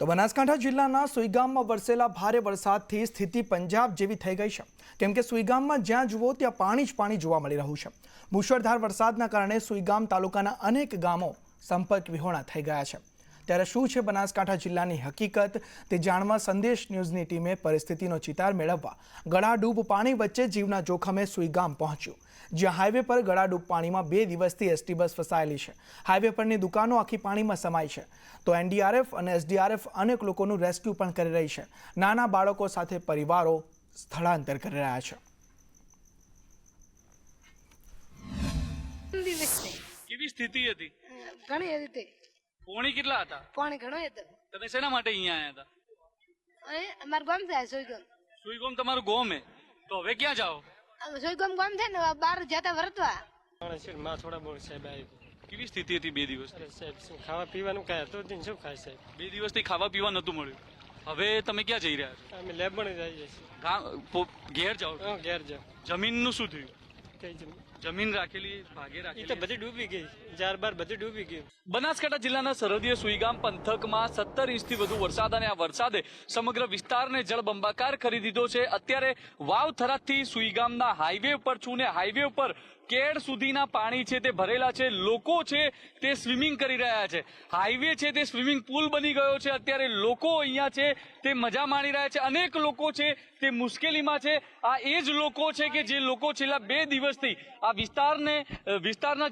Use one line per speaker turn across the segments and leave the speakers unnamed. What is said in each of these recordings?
તો બનાસકાંઠા જિલ્લાના સુઈગામમાં વરસેલા ભારે વરસાદથી સ્થિતિ પંજાબ જેવી થઈ ગઈ છે, કેમ કે સુઈગામમાં જ્યાં જુઓ ત્યાં પાણી જ પાણી જોવા મળી રહ્યું છે। મુશળધાર વરસાદના કારણે સુઈગામ તાલુકાના અનેક ગામો સંપર્ક વિહોણા થઈ ગયા છે। ત્યારે શું છે બનાસકાંઠા જિલ્લાની હકીકત તે જાણવા સંદેશ ન્યૂઝની ટીમે પરિસ્થિતિનો ચિતાર મેળવવા ગળાડૂબ પાણી વચ્ચે જીવના જોખમે સુઈગામ પહોંચ્યું, જ્યાં હાઈવે પર ગળાડૂબ પાણીમાં 2 દિવસથી એસટી બસ ફસાયેલી છે। હાઈવે પરની દુકાનો આખી પાણીમાં સમાઈ છે, તો એનડીઆરએફ અને એસડીઆરએફ અનેક લોકોનું રેસ્ક્યુ પણ કરી રહી છે। નાના બાળકો સાથે પરિવારો સ્થળાંતર કરી રહ્યા છે।
કેવી સ્થિતિ હતી?
ઘણી હતી।
પાણી કેટલા હતા?
પાણી ઘણો હતો।
તમે શેના માટે અહીંયા આવ્યા હતા?
અહીં અમારું ગામ છે સોઈગામ।
સુઈગામ તમારું ગામ હે, તો હવે ક્યાં જાઓ?
સોઈગામ ગામ છે ને, બહાર જતા વર્તવા
માં થોડા બોલ સાહેબ આવી।
કેવી સ્થિતિ હતી 2 દિવસ?
સાહેબ શું ખાવા પીવાનું કાંઈ હતું જ નહીં, શું ખાય સાહેબ?
2 દિવસથી ખાવા પીવા નતું મળ્યું। હવે તમે ક્યાં જઈ રહ્યા છો?
અમે લેબણ જઈએ છીએ।
ઘેર જાઓ?
ઘેર જાઓ।
જમીનનું શું થયું?
કઈ
જમીન રાખેલી ભાગે
એ તો
રાખેલી
બધી ડૂબી ગઈ, 4 બાર બધી ડૂબી ગઈ।
બનાસકાંઠા જિલ્લાના સરહદીય સુઈગામ પંથકમાં 17 ઇંચથી વધુ વરસાદ અને આ વરસાદે સમગ્ર વિસ્તારને જળબંબાકાર કરી દીધો છે। અત્યારે વાવ થરાદથી સુઈગામના હાઈવે ઉપર છું ને હાઈવે ઉપર કેડ સુધીના પાણી છે તે ભરેલા છે। લોકો છે તે સ્વિમિંગ કરી રહ્યા છે। હાઈવે છે તે સ્વિમિંગ પુલ બની ગયો છે। અત્યારે લોકો અહીંયા છે તે મજા માણી રહ્યા છે। અનેક લોકો છે તે મુશ્કેલીમાં છે। આ એ જ લોકો છે કે જે લોકો છેલ્લા 2 દિવસથી આ વિસ્તારના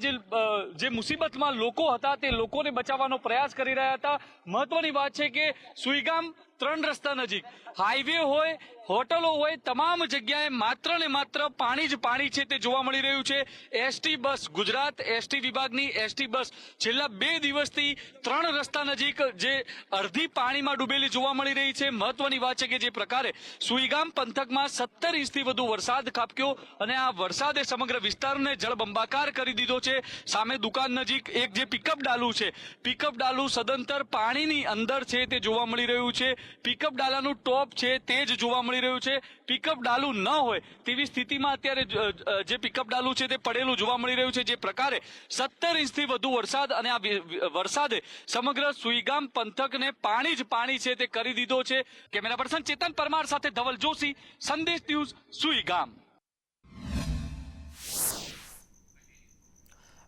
જે મુસીબતમાં લોકો હતા તે લોકોને બચાવવાનો પ્રયાસ કરી રહ્યા હતા। મહત્વની વાત છે કે સુઈગામ 3 રસ્તા નજીક હાઈવે હોય, હોટલો હોય, તમામ જગ્યાએ માત્ર ને માત્ર પાણી જ પાણી છે તે જોવા મળી રહ્યું છે। એસટી બસ, ગુજરાત એસટી વિભાગની એસટી બસ છેલ્લા 2 દિવસથી 3 રસ્તા નજીક જે અડધી પાણીમાં ડૂબેલી જોવા મળી રહી છે। મહત્વની વાત છે કે જે પ્રકારે સુઈગામ પંથકમાં 17 ઇંચથી વધુ વરસાદ ખાબક્યો અને આ વરસાદે સમગ્ર વિસ્તારને જળબંબાકાર કરી દીધો છે। સામે દુકાન નજીક એક જે પિકઅપ ડાલુ છે, પિકઅપ ડાલુ સદંતર પાણીની અંદર છે તે જોવા મળી રહ્યું છે। પિકઅપ ડાલાનું ટોપ છે તે જ જોવા મળી રહ્યું છે। પિકઅપ ડાલુ ન હોય તેવી સ્થિતિમાં અત્યારે જે પિકઅપ ડાલુ છે તે પડેલું જોવા મળી રહ્યું છે। જે પ્રકારે 17 ઇંચથી વધુ વરસાદ અને આ વરસાદે સમગ્ર સુઈગામ પંથકને પાણી જ પાણી છે તે કરી દીધો છે। કેમેરા પર્સન ચેતન પરમાર સાથે ધવલ જોશી, સંદેશ ન્યૂઝ, સુઈગામ।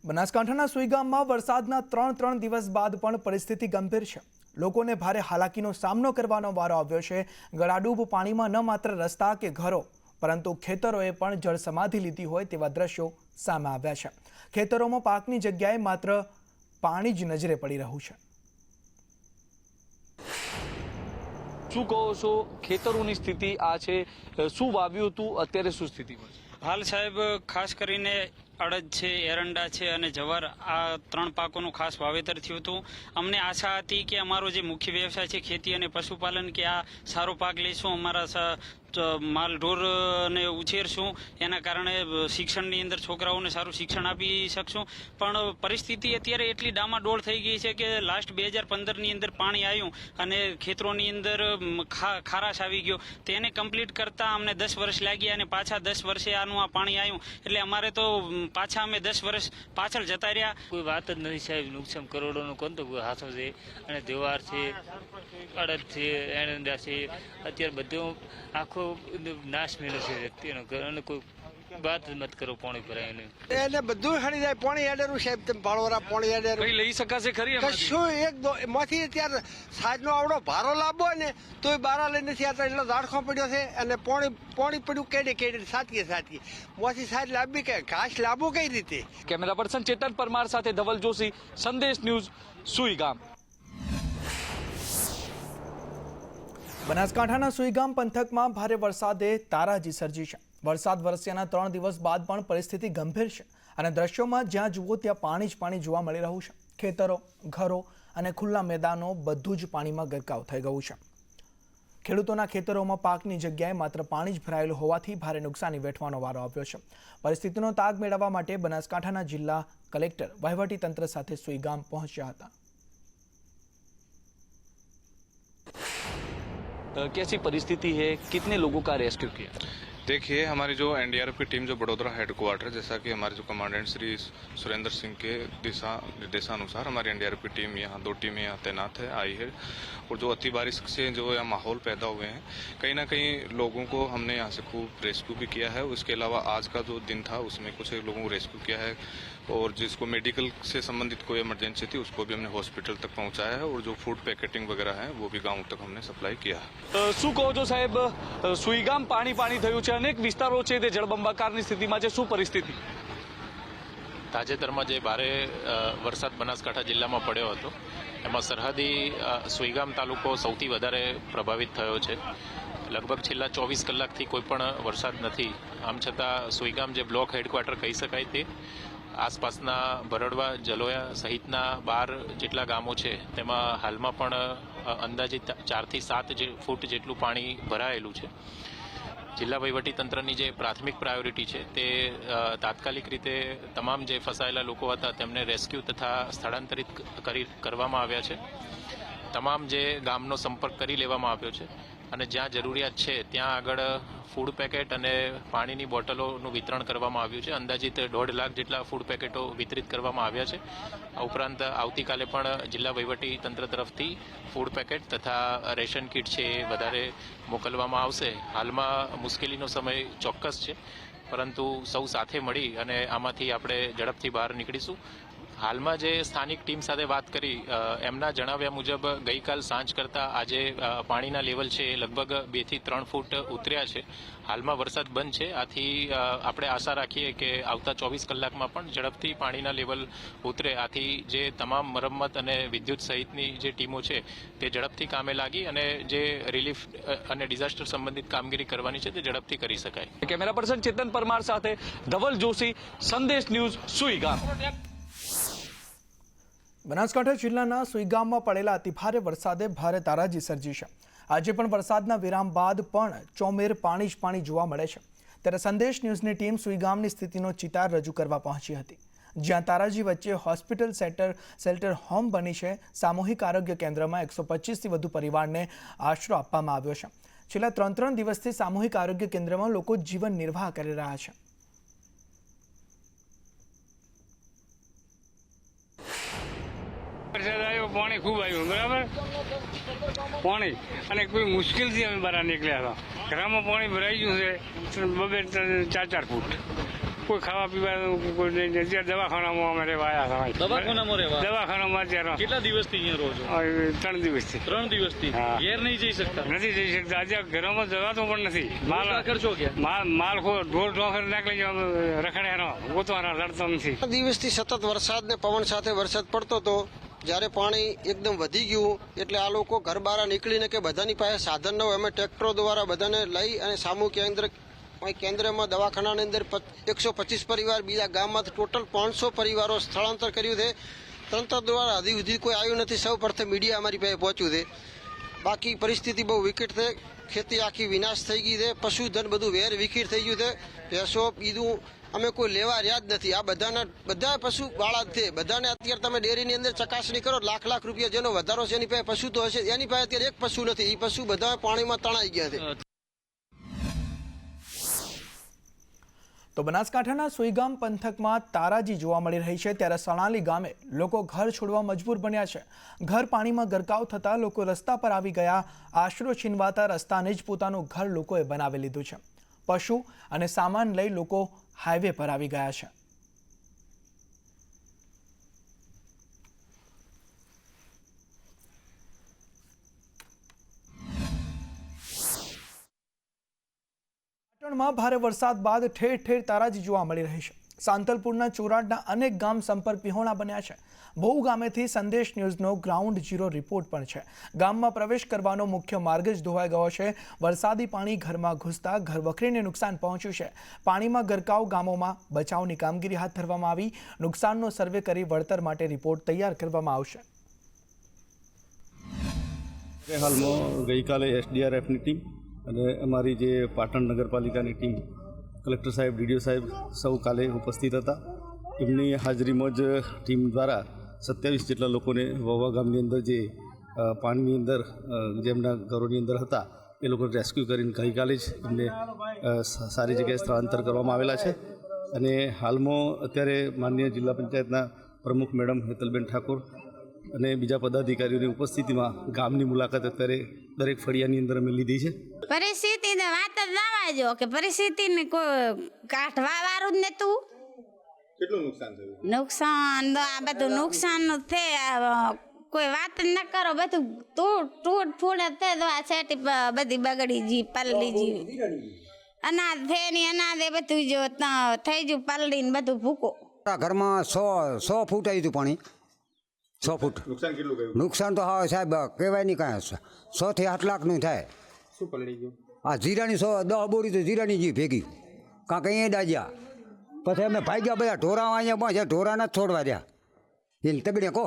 બનાસકાંઠાના સુઈગામમાં વરસાદના 3 દિવસ બાદ પણ પરિસ્થિતિ ગંભીર છે। લોકોને ભારે હાલાકીનો સામનો કરવાનો વારો આવ્યો છે। ગળાડૂબ પાણીમાં ન માત્ર રસ્તા કે ઘરો પરંતુ ખેતરોએ પણ જળ સમાધિ લીધી હોય તેવા દ્રશ્યો સામે આવ્યા છે। ખેતરોમાં પાકની જગ્યાએ માત્ર પાણી જ નજરે પડી રહ્યું છે।
શું કહો છો? ખેતરોની સ્થિતિ આ છે, શું વાવ્યું હતું, અત્યારે શું સ્થિતિમાં છે?
હાલ સાહેબ ખાસ કરીને અડદ છે, એરંડા છે અને જવાર, આ 3 પાકોનું ખાસ વાવેતર થયું હતું। અમને આશા હતી કે અમારો જે મુખ્ય વ્યવસાય છે ખેતી અને પશુપાલન, કે આ સારો પાક લઈશું, અમારા માલ ઢોરને ઉછેરશું, એના કારણે શિક્ષણની અંદર છોકરાઓને સારું શિક્ષણ આપી શકશું। પણ પરિસ્થિતિ અત્યારે એટલી ડામાડોળ થઈ ગઈ છે કે લાસ્ટ 2015ની અંદર પાણી આવ્યું અને ખેતરોની અંદર ખારાશ આવી ગયો। તેને કમ્પ્લીટ કરતા અમને 10 વર્ષ લાગ્યા અને પાછા 10 વર્ષે આનું આ પાણી આવ્યું, એટલે અમારે તો પાછા અમે 10 વર્ષ પાછળ જતા રહ્યા।
કોઈ વાત જ નથી સાહેબ। નુકસાન કરોડોનું કોણ તો હાથો છે અને દેવાર છે, અડદ છે, એરંડા છે, અત્યારે બધું આખો નાશ મેળવ્યો છે વ્યક્તિનો ઘર, અને કોઈ વાત જ મત કરો પાણી ભરાય
એને બધું હળી જાય પાણી એડેરું સાહેબ। તમે પાળોરા પાણી એડેરું
કઈ લઈ શકાશે ખરી?
કશું એમાંથી અત્યારે સાજનો આવડો ભારો લાવવો ને તોય બારા લઈ નથી આવતા, એટલો દાડખો પડ્યો છે અને પાણી પડ્યું કેડે સાચીએ મોથી સાજ લાવવી કે ઘાસ લાવવું કઈ રીતે?
કેમેરા પર્સન ચેતન પરમાર સાથે ધવલ જોશી, સંદેશ ન્યૂઝ, સુઈગામ।
બનાસકાંઠાના સુઈગામ પંથકમાં ભારે વરસાદે તારાજી સર્જી છે। વરસાદ વરસ્યાના 3 દિવસ બાદ પણ પરિસ્થિતિ ગંભીર છે અને દ્રશ્યોમાં જ્યાં જુઓ ત્યાં પાણી જ પાણી જોવા મળી રહ્યું છે। ખેતરો, ઘરો અને ખુલ્લા મેદાનો બધું જ પાણીમાં ગરકાવ થઈ ગયું છે। ખેડૂતોના ખેતરોમાં પાકની જગ્યાએ માત્ર પાણી જ ભરાયેલું હોવાથી ભારે નુકસાની વેઠવાનો વારો આવ્યો છે। પરિસ્થિતિનો તાગ મેળવવા માટે બનાસકાંઠાના જિલ્લા કલેક્ટર વહીવટી તંત્ર સાથે સુઈગામ પહોંચ્યા હતા।
कैसी परिस्थिति है, कितने लोगों का रेस्क्यू किया?
देखिए, हमारी जो एनडीआरएफ की टीम जो बड़ोदरा हेडक्वार्टर, जैसा कि हमारे जो कमांडेंट श्री सुरेंद्र सिंह के दिशा निर्देशानुसार हमारी एनडीआरएफ की टीम यहाँ 2 टीमें यहाँ तैनात है आई है। और जो अति बारिश से जो यहाँ माहौल पैदा हुए हैं, कहीं ना कहीं लोगों को हमने यहाँ से खूब रेस्क्यू भी किया है। उसके अलावा आज का जो दिन था उसमें कुछ लोगों को रेस्क्यू किया है, और जिसको मेडिकल से संबंधित कोई इमरजेंसी थी उसको भी हमने हॉस्पिटल तक पहुँचाया है, और जो फूड पैकेटिंग वगैरह है वो भी गाँव तक हमने सप्लाई किया है।
શું કહો છો સાહેબ, સુઈગામ પાણી થયું છે, અનેક વિસ્તારો છે તે જળબંબાકારની સ્થિતિમાં છે, શું પરિસ્થિતિ?
તાજેતરમાં જે ભારે વરસાદ બનાસકાંઠા જિલ્લામાં પડ્યો હતો એમાં સરહદી સુઈગામ તાલુકો સૌથી વધારે પ્રભાવિત થયો છે. લગભગ છેલ્લા 24 કલાકથી કોઈ પણ વરસાદ નથી. આમ છતાં સુઈગામ જે બ્લોક હેડક્વાર્ટર કહી શકાય તે આસપાસના ભરડવા, જલોયા સહિતના 12 જેટલા ગામો છે તેમાં હાલમાં પણ અંદાજિત 4 થી 7 ફૂટ જેટલું પાણી ભરાયેલું છે. જિલ્લા વહીવટીતંત્રની જે પ્રાથમિક પ્રાયોરિટી છે તે તાત્કાલિક રીતે તમામ જે ફસાયેલા લોકો હતા તેમને રેસ્ક્યુ તથા સ્થળાંતરિત કરવામાં આવ્યા છે. તમામ જે ગામનો સંપર્ક કરી લેવામાં આવ્યો છે અને જ્યાં જરૂરિયાત છે ત્યાં આગળ ફૂડ પેકેટ અને પાણીની બોટલોનું વિતરણ કરવામાં આવ્યું છે. અંદાજિત 1.5 લાખ જેટલા ફૂડ પેકેટો વિતરિત કરવામાં આવ્યા છે. આ ઉપરાંત આવતીકાલે પણ જિલ્લા વહીવટી તંત્ર તરફથી ફૂડ પેકેટ તથા રેશન કીટ છે એ વધારે મોકલવામાં આવશે. હાલમાં મુશ્કેલીનો સમય ચોક્કસ છે, પરંતુ સૌ સાથે મળી અને આમાંથી આપણે ઝડપથી બહાર નીકળીશું. હાલમાં જે સ્થાનિક ટીમ સાથે વાત કરી એમના જણાવ્યા મુજબ ગઈકાલ સાંજ કરતાં આજે પાણીના લેવલ છે એ લગભગ 2 થી 3 ફૂટ ઉતર્યા છે. હાલમાં વરસાદ બંધ છે, આથી આપણે આશા રાખીએ કે આવતા 24 કલાકમાં પણ ઝડપથી પાણીના લેવલ ઉતરે. આથી જે તમામ મરમ્મત અને વિદ્યુત સહિતની જે ટીમો છે તે ઝડપથી કામે લાગી અને જે રિલીફ અને ડિઝાસ્ટર સંબંધિત કામગીરી કરવાની છે તે ઝડપથી કરી શકાય.
કેમેરા પર્સન ચેતન પરમાર સાથે ધવલ જોશી, સંદેશ ન્યૂઝ, સુઈગામ.
બનાસકાંઠા જિલ્લાના સુઈગામમાં પડેલા અતિભારે વરસાદે ભારે તારાજી સર્જી છે. આજે પણ વરસાદના વિરામ બાદ પણ ચોમેર પાણી જ પાણી જોવા મળે છે. ત્યારે સંદેશ ન્યૂઝની ટીમ સુઈગામની સ્થિતિનો ચિતાર રજૂ કરવા પહોંચી હતી, જ્યાં તારાજી વચ્ચે હોસ્પિટલ શેલ્ટર હોમ બની છે. સામૂહિક આરોગ્ય કેન્દ્રમાં 125થી વધુ પરિવારને આશરો આપવામાં આવ્યો છે. છેલ્લા 3 દિવસથી સામૂહિક આરોગ્ય કેન્દ્રમાં લોકો જીવન નિર્વાહ કરી રહ્યા છે.
વરસાદ આવ્યો, પાણી ખૂબ આવ્યું, બરાબર પાણી, અને કોઈ મુશ્કેલથી અમે બહાર નીકળ્યા હતા. ઘરમાં પાણી ભરાઈ ગયું છે 2-4 ફૂટ. કોઈ ખાવા પીવાનું કોઈ નહીં. અત્યારે દવાખાનામાં અમે રહેવા આવ્યા હતા. દવાખાનામાં અત્યારે
કેટલા દિવસથી અહીંયા રહો છો?
3 દિવસથી.
3 દિવસથી ઘેર નહીં જઈ શકતા?
નથી જઈ શકતા. આજે ઘરોમાં જવાતો પણ નથી. માલ
કરશો ક્યાં?
માલ ઢોર ઢોખર નાખી રખડ્યા ગોતવાના લડતો નથી.
દિવસથી સતત વરસાદ ને પવન સાથે વરસાદ પડતો હતો. જ્યારે પાણી એકદમ વધી ગયું એટલે આ લોકો ઘર બહાર નીકળીને કે બધાની પાસે સાધન ન હોય, અમે ટ્રેક્ટરો દ્વારા બધાને લઈ અને સામૂહિક કેન્દ્રમાં દવાખાનાની અંદર 125 પરિવાર, બીજા ગામમાંથી ટોટલ 500 પરિવારો સ્થળાંતર કર્યું છે. તંત્ર દ્વારા હજી સુધી કોઈ આવ્યું નથી. સૌ પ્રથમ મીડિયા અમારી પાસે પહોંચ્યું છે. બાકી પરિસ્થિતિ બહુ વિકટ છે. ખેતી આખી વિનાશ થઈ ગઈ છે. પશુધન બધું વેર વિખીર થઈ ગયું છે. ભેંસો બીજું અમે કોઈ લેવા રહ્યા જ નથી. આ બધા પશુ વાળા જ છે. બધાને અત્યારે તમે ડેરીની અંદર ચકાસણી કરો, લાખ રૂપિયા જેનો વધારો છે એની પાસે પશુ તો હશે, એની પાસે અત્યારે એક પશુ નથી. એ પશુ બધા પાણીમાં તણાઈ ગયા છે.
તો બનાસકાંઠાના સુઈગામ પંથકમાં તારાજી જોવા મળી રહી છે. ત્યારે સણાલી ગામે લોકો ઘર છોડવા મજબૂર બન્યા છે. ઘર પાણીમાં ગરકાવ થતાં લોકો રસ્તા પર આવી ગયા. આશરો છીનવાતા રસ્તાને જ પોતાનું ઘર લોકોએ બનાવી લીધું છે. પશુ અને સામાન લઈ લોકો હાઈવે પર આવી ગયા છે. પાટણમાં ભારે વરસાદ બાદ ઠેર ઠેર તારાજી જોવા મળી રહી છે. સાંતલપુરના ચોરાડના અનેક ગામ સંપર્ક વિહોણા બન્યા છે. બહુ ગામેથી સંદેશ ન્યૂઝનો ગ્રાઉન્ડ ઝીરો રિપોર્ટ પણ છે. ગામમાં પ્રવેશ કરવાનો મુખ્ય માર્ગ જ ધોવાઈ ગયો છે. વરસાદી પાણી ઘરમાં ઘૂસતા ઘરવખરીને નુકસાન પહોંચ્યું છે. પાણીમાં ગરકાવ ગામોમાં બચાવની કામગીરી હાથ ધરવામાં આવી. નુકસાનનો સર્વે કરી વળતર માટે રિપોર્ટ તૈયાર કરવામાં આવશે.
હાલમાં ગઈકાલે એસડીઆરએફની ટીમ અને અમારી જે પાટણ નગરપાલિકાની ટીમ, કલેક્ટર સાહેબ, ડીડીઓ સાહેબ સૌ કાલે ઉપસ્થિત હતા. એમની હાજરીમાં જ ટીમ દ્વારા 27 જેટલા લોકોને વહવા ગામની અંદર જે પાણીની અંદર જેમના ઘરોની અંદર હતા એ લોકોને રેસ્ક્યુ કરીને ગઈકાલે જ એમને સારી જગ્યાએ સ્થળાંતર કરવામાં આવેલા છે અને હાલમાં અત્યારે માનનીય જિલ્લા પંચાયતના પ્રમુખ મેડમ હેતલબેન ઠાકોર અને બીજા પદાધિકારીઓની ઉપસ્થિતિમાં ગામની મુલાકાત અત્યારે દરેક ફળિયાની અંદર અમે લીધી છે.
પરિસ્થિતિને વાત જ લાવવા જો કે પરિસ્થિતિને કોઈ કાઢવા વાળું જ નતું.
કેટલું નુકસાન થયું?
નુકસાન તો આ બધું નુકસાન છે, કોઈ વાત જ ન કરો, બધું તૂટ ફૂટ છે તો આ સેટી બધી બગડી જી પલળી જી, અનાજ ફેની અનાજ એ બધું જો થઈ ગયું પલળીને બધું ભૂકો.
ઘરમાં 100 ફૂટ આવ્યું હતું પાણી, 100 ફૂટ.
નુકસાન કેટલું ગયું?
નુકસાન તો હા સાહેબ કહેવાય નહીં કાંઈ, 100 થી 8 લાખનું થાય.
શું પલળી ગયું?
આ જીરાની 10 બોરી તો જીરાની જી ભેગી કાંક અહીંયા દાજ્યા, પછી અમે ભાગ્યા બધા ઢોરા અહીંયા પહોંચ્યા, ઢોરા નથી છોડવા રહ્યા એને તગડે કહો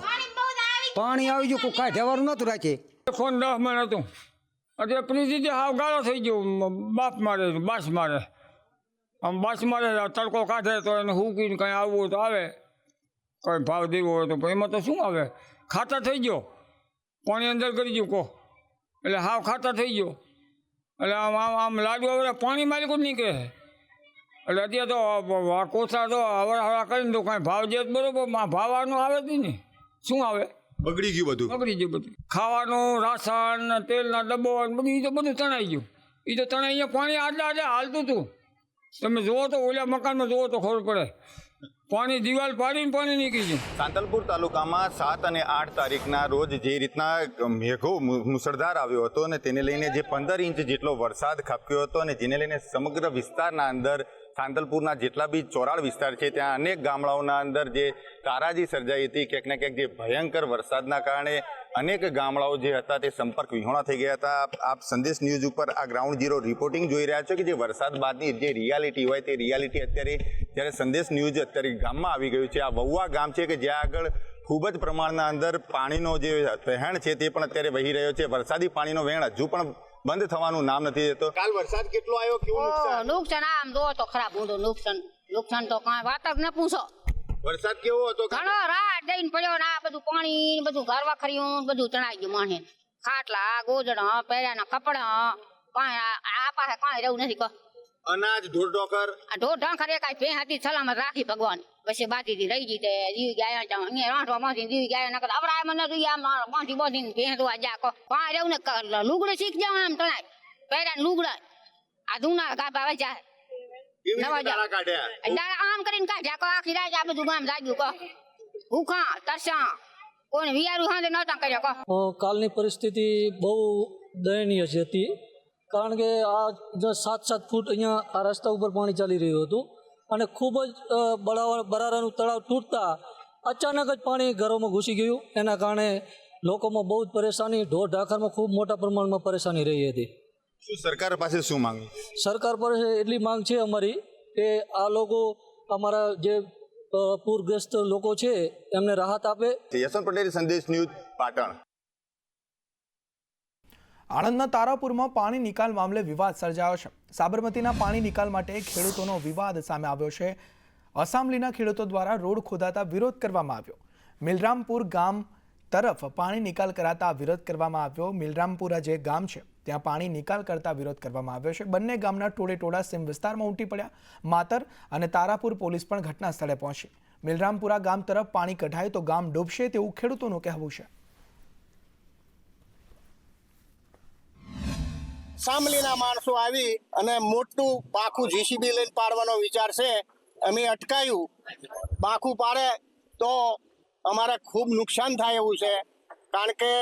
પાણી આવી ગયું, કોઈ કાંઈ જવાનું નહોતું રાખે.
ફોન 10 માં હતું, અત્યારે પરિસ્થિતિ હાવ ગાળો થઈ ગયો, બાસ મારે આમ બાસ મારે, તડકો કાઢે તો એને હુકીને કંઈ આવવું હોય તો આવે, કંઈ ભાવ દેવો હોય તો એમાં તો શું આવે, ખાતર થઈ ગયો, પાણી અંદર કરી ગયું કહો એટલે હાવ ખાતર થઈ ગયો, એટલે આમ લાડુ હવે પાણી માલિક જ નીકળે એટલે અત્યારે તો કોથળા તો હવડા કરીને તો કાંઈ ભાવ જે બરોબર ભાવવાનું આવે જ નહીં ને, શું આવે,
બગડી ગયું બધું.
બગડી ગયું બધું, ખાવાનું રાશન તેલના ડબ્બો બધું એ તો બધું તણાઈ ગયું, એ તો તણાઈ અહીંયા પાણી આટલા હાલતું હતું, તમે જુઓ તો ઓલા મકાનમાં જુઓ તો ખબર પડે, પાણી દિવાલ પાડીને પાણી નીકળી ગયું.
સાંતલપુર તાલુકામાં 7 અને 8 તારીખના રોજ જે રીતના મેઘો મુસળધાર આવ્યો હતો અને તેને લઈને જે 15 ઇંચ જેટલો વરસાદ ખાબક્યો હતો અને જેને લઈને સમગ્ર વિસ્તારના અંદર સાંતલપુરના જેટલા બી ચોરાળ વિસ્તાર છે ત્યાં અનેક ગામડાઓના અંદર જે તારાજી સર્જાઈ હતી, ક્યાંક ને ક્યાંક જે ભયંકર વરસાદના કારણે અનેક ગામડાઓ જે હતા તે સંપર્ક વિહોણા થઈ ગયા હતા. આપ સંદેશ ન્યૂઝ ઉપર આ ગ્રાઉન્ડ ઝીરો રિપોર્ટિંગ જોઈ રહ્યા છો કે જે વરસાદ બાદની જે રિયાલિટી હોય તે રિયાલિટી અત્યારે જ્યારે સંદેશ ન્યૂઝ અત્યારે ગામમાં આવી ગયું છે. આ વહુવા ગામ છે કે જ્યાં આગળ ખૂબ જ પ્રમાણના અંદર પાણીનો જે વહેણ છે તે પણ અત્યારે વહી રહ્યો છે. વરસાદી પાણીનો વહેણ હજુ પણ બંધ થવાનું નામ નથી દેતો. કાલ વરસાદ કેટલો આવ્યો, કેવું નુકસાન?
નુકસાન આમ જો તો ખરાબ ઊંધું નુકસાન તો કાંઈ વાત જ ન પૂછો.
વરસાદ કેવો હતો?
ઘણો રાત જઈને પડ્યો ને આ બધું પાણી બધું ઘરવા ખર્યું બધું ચણાઈ ગયું માને, ખાટલા ગોદડા પહેર્યાના કપડા કાંઈ આ પાસે કાંઈ રહેવું નથી. કહો
અનાજ ઢોર ઢોકર
કાંઈ ભે હતી સલામત રાખી ભગવાન, પછી બાકી રહી ગઈ તે જીવી ગયા અહીંયા રાંઠવા માંથી જીવી ગયા નકર અવરાય મને જોઈએ આમ માંથી બોધીને ભેંસવા જા કહો કાંઈ રહેવું ને લુગડે શીખ જાવ આમ તણાય પહેર્યા લુગડા આ ધૂના ગાભા વેચા આમ કરીને કાઢ્યા કહો આખી રાત આ બધું ગામ જાગ્યું કહો ભૂખા તરસા કોઈને વિયારું હાથે નહોતા કર્યા કહો.
કાલની પરિસ્થિતિ બહુ દયનીય હતી, કારણ કે આ 7 ફૂટ અહીંયા આ રસ્તા ઉપર પાણી ચાલી રહ્યું હતું અને ખૂબ જ બરારાનું તળાવ તૂટતા અચાનક જ પાણી ઘરોમાં ઘૂસી ગયું, એના કારણે લોકોમાં બહુ જ પરેશાની, ઢોર ઢાખરમાં ખૂબ મોટા પ્રમાણમાં પરેશાની રહી હતી.
શું સરકાર પાસે શું માંગ?
સરકાર પાસે એટલી માંગ છે અમારી કે આ લોકો અમારા જે પૂરગ્રસ્ત લોકો છે એમને રાહત આપે.
યશવંત પટેલ, સંદેશ ન્યૂઝ, પાટણ.
આણંદના તારાપુરમાં પાણી નિકાલ મામલે વિવાદ સર્જાયો છે. સાબરમતીના પાણી નિકાલ માટે ખેડૂતોનો વિવાદ સામે આવ્યો છે. અસામલીના ખેડૂતો દ્વારા રોડ ખોદાતા વિરોધ કરવામાં આવ્યો. મિલરામપુર ગામ તરફ પાણી નિકાલ કરાતા વિરોધ કરવામાં આવ્યો. મિલરામપુરા જે ગામ છે ત્યાં પાણી નિકાલ કરતા વિરોધ કરવામાં આવ્યો છે. બંને ગામના ટોળે સીમ વિસ્તારમાં ઉમટી પડ્યા. માતર અને તારાપુર પોલીસ પણ ઘટના સ્થળે પહોંચી. મિલરામપુરા ગામ તરફ પાણી કઢાય તો ગામ ડૂબશે તેવું ખેડૂતોનું કહેવું છે.
સામલીના માણસો આવી અને મોટું પાખું જીસીબી લઈને પાડવાનો વિચાર છે. અમે અટકાયું, પાખું પાડે તો અમારે ખૂબ નુકસાન થાય એવું છે, કારણ કે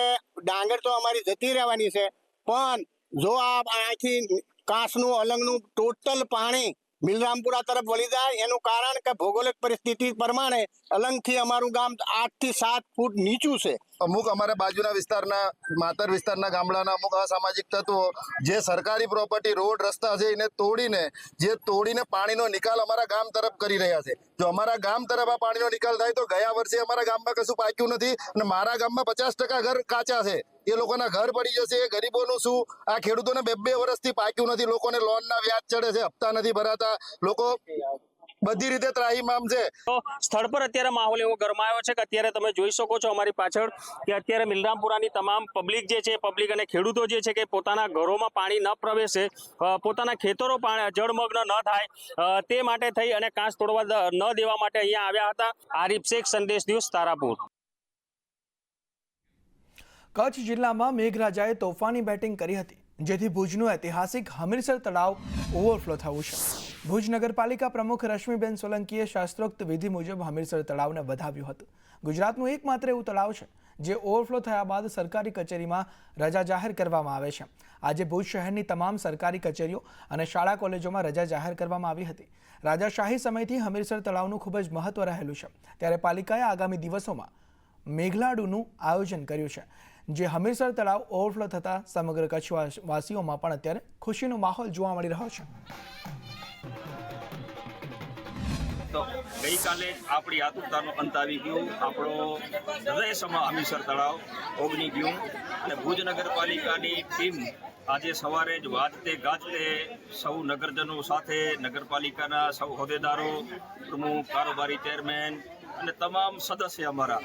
ડાંગર તો અમારી જતી રહેવાની છે. પણ જો આ અહીંથી કાંસનું અલંગનું ટોટલ પાણી મિલરામપુરા તરફ વળી જાય એનું કારણ કે ભૌગોલિક પરિસ્થિતિ પ્રમાણે અલંગથી અમારું ગામ 8 થી 7 ફૂટ નીચું છે.
અમુક અમારા બાજુના વિસ્તારના માતર વિસ્તારના ગામડાના અમુક અસામાજિક તત્વો જે સરકારી પ્રોપર્ટી રોડ રસ્તા છે એને તોડીને પાણીનો નિકાલ અમારા ગામ તરફ કરી રહ્યા છે. જો અમારા ગામ તરફ આ પાણીનો નિકાલ થાય તો ગયા વર્ષે અમારા ગામમાં કશું પાક્યું નથી અને મારા ગામમાં 50% ઘર કાચા છે. એ લોકોના ઘર પડી જશે. ગરીબોનું શું? આ ખેડૂતોને 2 વર્ષથી પાક્યું નથી. લોકોને લોનના વ્યાજ ચડે છે, હપ્તા નથી ભરાતા, લોકો બધી રીતે ત્રાહિમામ છે.
તો સ્થળ પર અત્યારે માહોલ એવો ગરમાયો છે કે અત્યારે તમે જોઈ શકો છો અમારી પાછળ કે અત્યારે મિલરામપુરાની તમામ પબ્લિક જે છે, પબ્લિક અને ખેડૂતો જે છે કે પોતાના ઘરોમાં પાણી ન પ્રવેશે, પોતાના ખેતરો જળમગ્ન ન થાય તે માટે થઈ અને કાંસ તોડવા ન દેવા માટે અહીંયા આવ્યા હતા. આરીફ શેખ, સંદેશ ન્યૂઝ, તારાપુર.
કચ્છ જિલ્લામાં મેઘરાજાએ તોફાની બેટિંગ કરી હતી, જેથી ભુજનું ઐતિહાસિક હમીરસર તળાવ ઓવરફ્લો થયું છે. ભુજ નગરપાલિકા પ્રમુખ રશ્મિબેન સોલંકીએ શાસ્ત્રોક્ત વિધિ મુજબ હમીરસર તળાવને વધાવ્યું હતું. ગુજરાતનું એકમાત્ર એવું તળાવ છે જે ઓવરફ્લો થયા બાદ સરકારી કચેરીમાં રજા જાહેર કરવામાં આવે છે. આજે ભુજ શહેરની તમામ સરકારી કચેરીઓ અને શાળા કોલેજોમાં રજા જાહેર કરવામાં આવી હતી. રાજાશાહી સમયથી હમીરસર તળાવનું ખૂબ જ મહત્વ રહેલું છે, ત્યારે પાલિકાએ આગામી દિવસોમાં મેઘલાડુનું આયોજન કર્યું છે, જે હમીરસર તળાવ ઓવરફ્લો થતાં સમગ્ર કચ્છવાસીઓમાં પણ અત્યારે ખુશીનો માહોલ જોવા મળી રહ્યો છે.
તો ગઈકાલે આપણી આતુરતાનો અંત આવી ગયો. આપણો હૃદયસમા હમીરસર તળાવ ઓગની ગયું અને ભુજ નગરપાલિકાની ટીમ આજે સવારે જ વાજતે ગાજતે સૌ નગરજનો સાથે, નગરપાલિકાના સૌ હોદ્દેદારો, પ્રમુખ, કારોબારી ચેરમેન અને તમામ સદસ્ય અમારા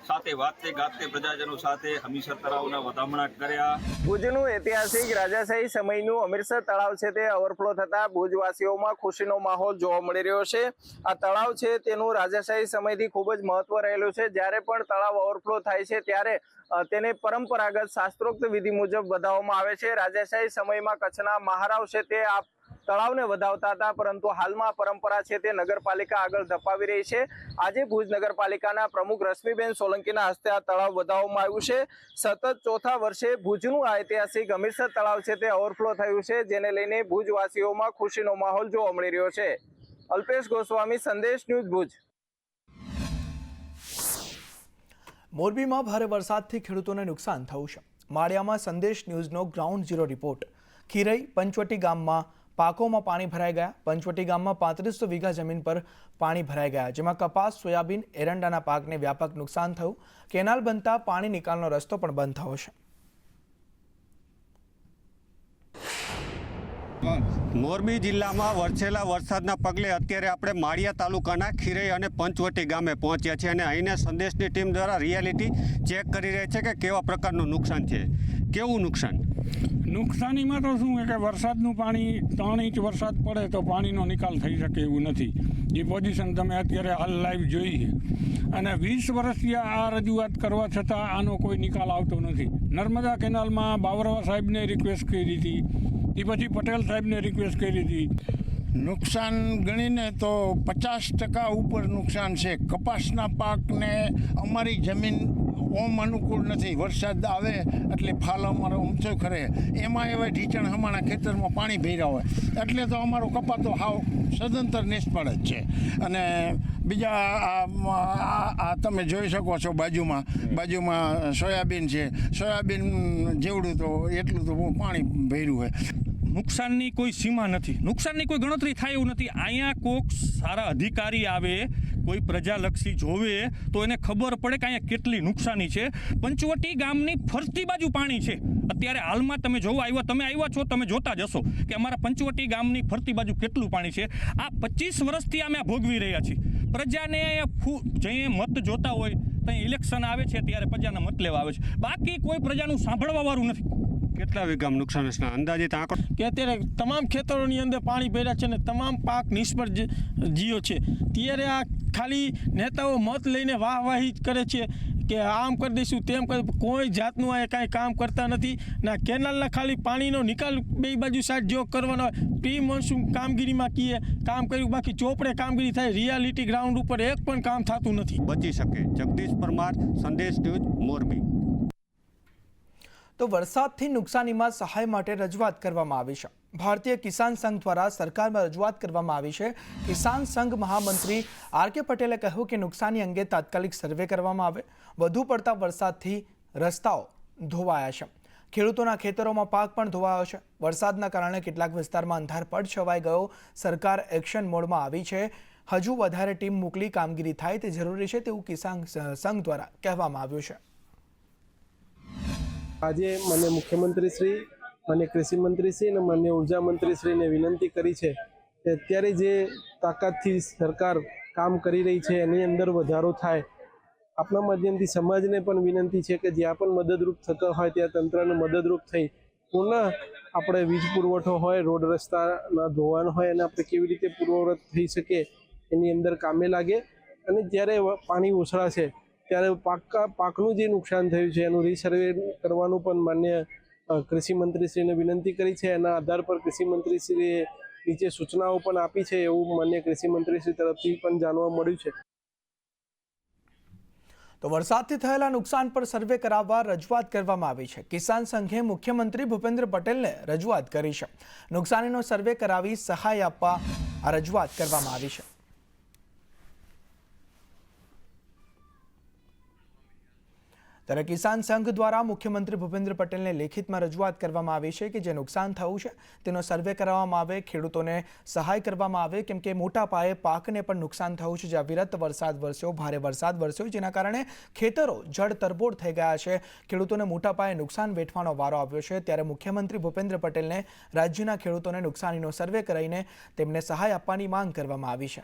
સાથે વાજતે ગાજતે પ્રજાજનો સાથે હમીરસર તળાવના વધામણા કર્યા.
ભુજનું ઐતિહાસિક રાજાશાહી સમયનું હમીરસર તળાવ છે તે ઓવરફ્લો થતા ભુજવાસીઓમાં ખુશીનો માહોલ જોવા મળી રહ્યો છે. આ તળાવ છે તેનું રાજાશાહી સમયથી ખૂબ જ મહત્વ રહેલું છે. જ્યારે પણ તળાવ ઓવરફ્લો થાય છે ત્યારે તેને પરંપરાગત શાસ્ત્રોક્ત વિધિ મુજબ વધાવવામાં આવે છે. રાજાશાહી સમયમાં કચ્છના મહારાવ છે તે આ તળાવને વધાવતા હતા, પરંતુ હાલમાં પરંપરા છે તે નગરપાલિકા આગળ ધપાવી રહી છે. આજે ભુજ નગરપાલિકાના પ્રમુખ રશ્મિબેન સોલંકીના હસ્તે આ તળાવ વધાવવામાં આવ્યું છે. સતત ચોથા વર્ષે ભુજનું આ ઐતિહાસિક હમીરસર તળાવ છે તે ઓવરફ્લો થયું છે, જેને લઈને ભુજવાસીઓમાં ખુશીનો માહોલ જોવા મળી રહ્યો છે. અલ્પેશ ગોસ્વામી, સંદેશ ન્યૂઝ, ભુજ.
મોરબીમાં ભારે વરસાદથી ખેડૂતોને નુકસાન થયું છે. માળિયામાં સંદેશ ન્યૂઝનો ગ્રાઉન્ડ ઝીરો રિપોર્ટ. ખીરઈ પંચવટી ગામમાં પાકોમાં પાણી ભરાઈ ગયા. પંચવટી ગામમાં 3500 વીઘા જમીન પર પાણી ભરાઈ ગયા, જેમાં કપાસ, સોયાબીન, એરંડાના પાકને વ્યાપક નુકસાન થયું. કેનાલ બનતા પાણી નિકાલનો રસ્તો પણ બંધ થયો છે.
મોરબી જિલ્લામાં વરસેલા વરસાદના પગલે અત્યારે આપણે માળિયા તાલુકાના ખીરઈ અને પંચવટી ગામે પહોંચ્યા છીએ અને અહીંના સંદેશની ટીમ દ્વારા રિયાલિટી ચેક કરી રહી છે કે કેવા પ્રકારનું નુકસાન છે. કેવું નુકસાન?
નુકસાનીમાં તો શું કે વરસાદનું પાણી 3 ઇંચ વરસાદ પડે તો પાણીનો નિકાલ થઈ શકે એવું નથી. જે પોઝિશન તમે અત્યારે હાલ લાઈવ જોઈ છે, અને 20 વર્ષથી આ રજૂઆત કરવા છતાં આનો કોઈ નિકાલ આવતો નથી. નર્મદા કેનાલમાં બાવરવા સાહેબને રિક્વેસ્ટ કરી હતી, એ પછી પટેલ સાહેબને રિક્વેસ્ટ કરી હતી.
નુકસાન ગણીને તો 50% ઉપર નુકસાન છે. કપાસના પાકને અમારી જમીન ઓમ અનુકૂળ નથી. વરસાદ આવે એટલે ફાલ અમારો ઊંચો કરે, એમાં એવા ઢીચણ હમાણા ખેતરમાં પાણી ભર્યા હોય એટલે તો અમારો કપા તો હાવ સદંતર નિષ્ફળ જ છે. અને બીજા આ તમે જોઈ શકો છો બાજુમાં સોયાબીન છે. સોયાબીન જેવડું તો એટલું તો પાણી ભર્યું હોય.
નુકસાનની કોઈ સીમા નથી, નુકસાનની કોઈ ગણતરી થાય એવું નથી. અહીંયા કોઈક સારા અધિકારી આવે, કોઈ પ્રજાલક્ષી જોવે તો એને ખબર પડે કે અહીંયા કેટલી નુકસાની છે. પંચવટી ગામની ફરતી બાજુ પાણી છે. અત્યારે હાલમાં તમે જોવા આવ્યા, તમે આવ્યા છો, તમે જોતા જશો કે અમારા પંચવટી ગામની ફરતી બાજુ કેટલું પાણી છે. આ 25 વર્ષથી અમે આ ભોગવી રહ્યા છીએ. પ્રજાને જે મત જોતા હોય ત્યાં ઇલેક્શન આવે છે ત્યારે પ્રજાના મત લેવા આવે છે, બાકી કોઈ પ્રજાનું સાંભળવા વાળું નથી.
કેટલા વીઘામાં નુકસાન છે અંદાજિત આંકડો?
કે અત્યારે તમામ ખેતરોની અંદર પાણી ભર્યા છે અને તમામ પાક નિષ્ફળ જીયો છે. ત્યારે આ ખાલી નેતાઓ મત લઈને વાહવાહી કરે છે કે આમ કરી દઈશું, તેમ કરી, કોઈ જાતનું આ કાંઈ કામ કરતા નથી. ના કેનાલના ખાલી પાણીનો નિકાલ બે બાજુ સાઈડ જો કરવાનો હોય, પ્રી મોન્સૂન કામગીરીમાં કીએ કામ કર્યું, બાકી ચોપડે કામગીરી થાય. રિયાલિટી ગ્રાઉન્ડ ઉપર એક પણ કામ થતું નથી.
બચી શકે. જગદીશ પરમાર, સંદેશ ન્યૂઝ, મોરબી.
તો વરસાદથી નુકસાનીમાં સહાય માટે રજૂઆત કરવામાં આવી છે. ભારતીય કિસાન સંઘ દ્વારા સરકારમાં રજૂઆત કરવામાં આવી છે. કિસાન સંઘ મહામંત્રી આર.કે. પટેલે કહ્યું કે નુકસાની અંગે તાત્કાલિક સર્વે કરવામાં આવે. વધુ પડતા વરસાદથી રસ્તાઓ ધોવાયા છે. ખેડૂતોના ખેતરોમાં પાક પણ ધોવાયો છે. વરસાદના કારણે કેટલાક વિસ્તારમાં અંધારપટ છવાઈ ગયો. સરકાર એક્શન મોડમાં આવી છે. હજુ વધારે ટીમ મોકલી કામગીરી થાય તે જરૂરી છે તેવું કિસાન સંઘ દ્વારા કહેવામાં આવ્યું છે.
આજે મને મુખ્યમંત્રી શ્રી, મને કૃષિ મંત્રી શ્રી અને મને ઉર્જા મંત્રી શ્રીને વિનંતી કરી છે
કે અત્યારે જે તાકાતથી સરકાર કામ કરી રહી છે એની અંદર વધારો થાય. આપણા માધ્યમથી સમાજને પણ વિનંતી છે કે જ્યાં પણ મદદરૂપ થતો હોય ત્યાં તંત્રને મદદરૂપ થઈ પુનઃ આપણે વીજ પુરવઠો હોય, રોડ રસ્તાના ધોવાણ હોય અને આપણે કેવી રીતે પૂર્વવત થઈ શકે એની અંદર કામે લાગે. અને જ્યારે પાણી ઓસરાશે ત્યારે પાકનું જે નુકસાન થયું છે એનું રીસર્વે કરવાનું પણ માન્ય કૃષિ મંત્રીશ્રીને વિનંતી કરી છે. એના આધાર પર કૃષિ મંત્રીશ્રીએ નીચે સૂચનાઓ પણ આપી છે એવું માન્ય કૃષિ મંત્રીશ્રી તરફથી પણ જાણવા મળ્યું છે.
તો વરસાદથી થયેલા નુકસાન પર સર્વે કરાવવા રજૂઆત કરવામાં આવી છે. કિસાન સંઘે મુખ્યમંત્રી ભૂપેન્દ્ર પટેલને રજૂઆત કરી છે. નુકસાનીનો સર્વે કરાવી સહાય આપવા આ રજૂઆત કરવામાં આવી છે. ત્યારે કિસાન સંઘ દ્વારા મુખ્યમંત્રી ભૂપેન્દ્ર પટેલને લેખિતમાં રજૂઆત કરવામાં આવી છે કે જે નુકસાન થયું છે તેનો સર્વે કરવામાં આવે, ખેડૂતોને સહાય કરવામાં આવે, કેમ કે મોટા પાયે પાકને પણ નુકસાન થયું છે. જ્યાં વિરત વરસાદ વરસ્યો, ભારે વરસાદ વરસ્યો, જેના કારણે ખેતરો જળ તરબોળ થઈ ગયા છે. ખેડૂતોને મોટા પાયે નુકસાન વેઠવાનો વારો આવ્યો છે. ત્યારે મુખ્યમંત્રી ભૂપેન્દ્ર પટેલને રાજ્યના ખેડૂતોને નુકસાનીનો સર્વે કરીને તેમને સહાય આપવાની માંગ કરવામાં આવી છે.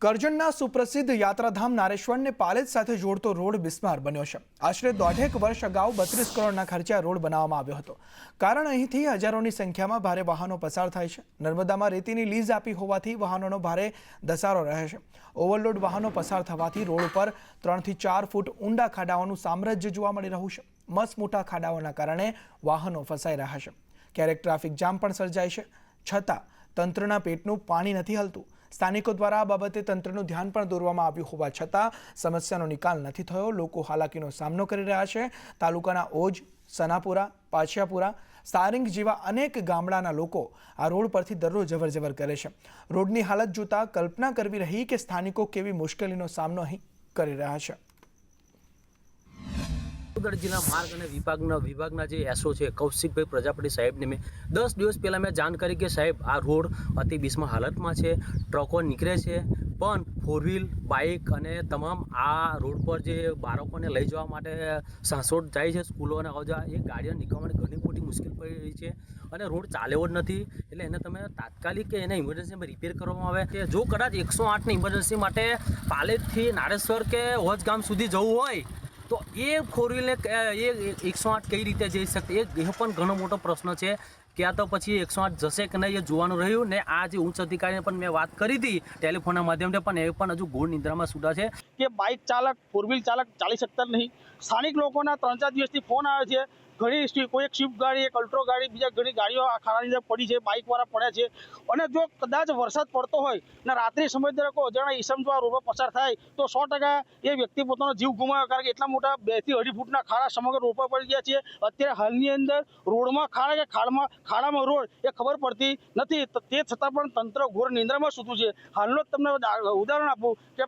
કરજણના સુપ્રસિદ્ધ યાત્રાધામ નારેશ્વરને પાલેજ સાથે જોડતો રોડ બિસ્માર બન્યો છે. આશરે 1.5 વર્ષ અગાઉ 32 કરોડના ખર્ચે આ રોડ બનાવવામાં આવ્યો હતો. કારણ અહીંથી હજારોની સંખ્યામાં ભારે વાહનો પસાર થાય છે. નર્મદામાં રેતીની લીઝ આપી હોવાથી વાહનોનો ભારે ધસારો રહે છે. ઓવરલોડ વાહનો પસાર થવાથી રોડ ઉપર 3 થી 4 ફૂટ ઊંડા ખાડાઓનું સામ્રાજ્ય જોવા મળી રહ્યું છે. મસ્ત મોટા ખાડાઓના કારણે વાહનો ફસાઈ રહ્યા છે. ક્યારેક ટ્રાફિક જામ પણ સર્જાય છે. છતાં તંત્રના પેટનું પાણી નથી હલતું. સ્થાનિકો દ્વારા આ બાબતે તંત્રનું ધ્યાન પણ દોરવામાં આવ્યું હોવા છતાં સમસ્યાનો નિકાલ નથી થયો. લોકો હાલાકીનો સામનો કરી રહ્યા છે. તાલુકાના ઓજ, સનાપુરા, પાછિયાપુરા, સારંગ જેવા અનેક ગામડાના લોકો આ રોડ પરથી દરરોજ અવરજવર કરે છે. રોડની હાલત જોતા કલ્પના કરવી રહી કે સ્થાનિકો કેવી મુશ્કેલીનો સામનો અહીં કરી રહ્યા છે.
ભાવનગર જિલ્લા માર્ગ અને વિભાગના જે એસઓ છે કૌશિકભાઈ પ્રજાપતિ સાહેબને મેં 10 દિવસ પહેલાં મેં જાણ કરી કે સાહેબ આ રોડ અતિ બિસ્માર હાલતમાં છે. ટ્રકો નીકળે છે પણ 4 વ્હીલ, બાઇક અને તમામ આ રોડ પર જે બાળકોને લઈ જવા માટે સાસોટ જાય છે સ્કૂલો અને આવજા એ ગાડીઓ નીકળવાની ઘણી મોટી મુશ્કેલ પડી રહી છે. અને રોડ ચાલ્યો જ નથી. એટલે એને તમે તાત્કાલિક એને ઇમરજન્સીમાં રિપેર કરવામાં આવે કે જો કદાચ 108ની ઇમરજન્સી માટે પાલેજથી નારેશ્વર કે હોજ ગામ સુધી જવું હોય તો એ 4 વ્હીલને એ 108 કઈ રીતે જઈ શકે એ પણ ઘણો મોટો પ્રશ્ન છે. ક્યાં તો પછી 108 જશે કે નહીં એ જોવાનું રહ્યું. ને આ જે ઉચ્ચ અધિકારીને પણ મેં વાત કરી હતી ટેલિફોનના માધ્યમથી, પણ એ પણ હજુ ગોળ નિદ્રામાં છૂટા છે
કે બાઇક ચાલક, 4 વ્હીલ ચાલક ચાલી શકતા નહીં. સ્થાનિક લોકોના 3-4 દિવસથી ફોન આવે છે. ઘણી કોઈ એક સ્વિફ્ટ ગાડી, એક અલ્ટ્રો ગાડી, બીજા ઘણી ગાડીઓ આ ખાડાની અંદર પડી છે, બાઇકવાળા પડ્યા છે. અને જો કદાચ વરસાદ પડતો હોય ને રાત્રિ સમય દરમિયાન અજાણા ઈસમ જો આ રોડ પર પસાર થાય તો 100% એ વ્યક્તિ પોતાનો જીવ ગુમાવે. કારણ કે એટલા મોટા 2 થી 2.5 ફૂટના ખાડા સમગ્ર રોડ પર પડી ગયા છે. અત્યારે હાલની અંદર રોડમાં ખાડા કે ખાડામાં રોડ એ ખબર પડતી નથી. તે છતાં પણ તંત્ર ઘોર નિંદ્રામાં સૂતું છે. હાલનો જ તમને ઉદાહરણ આપું કે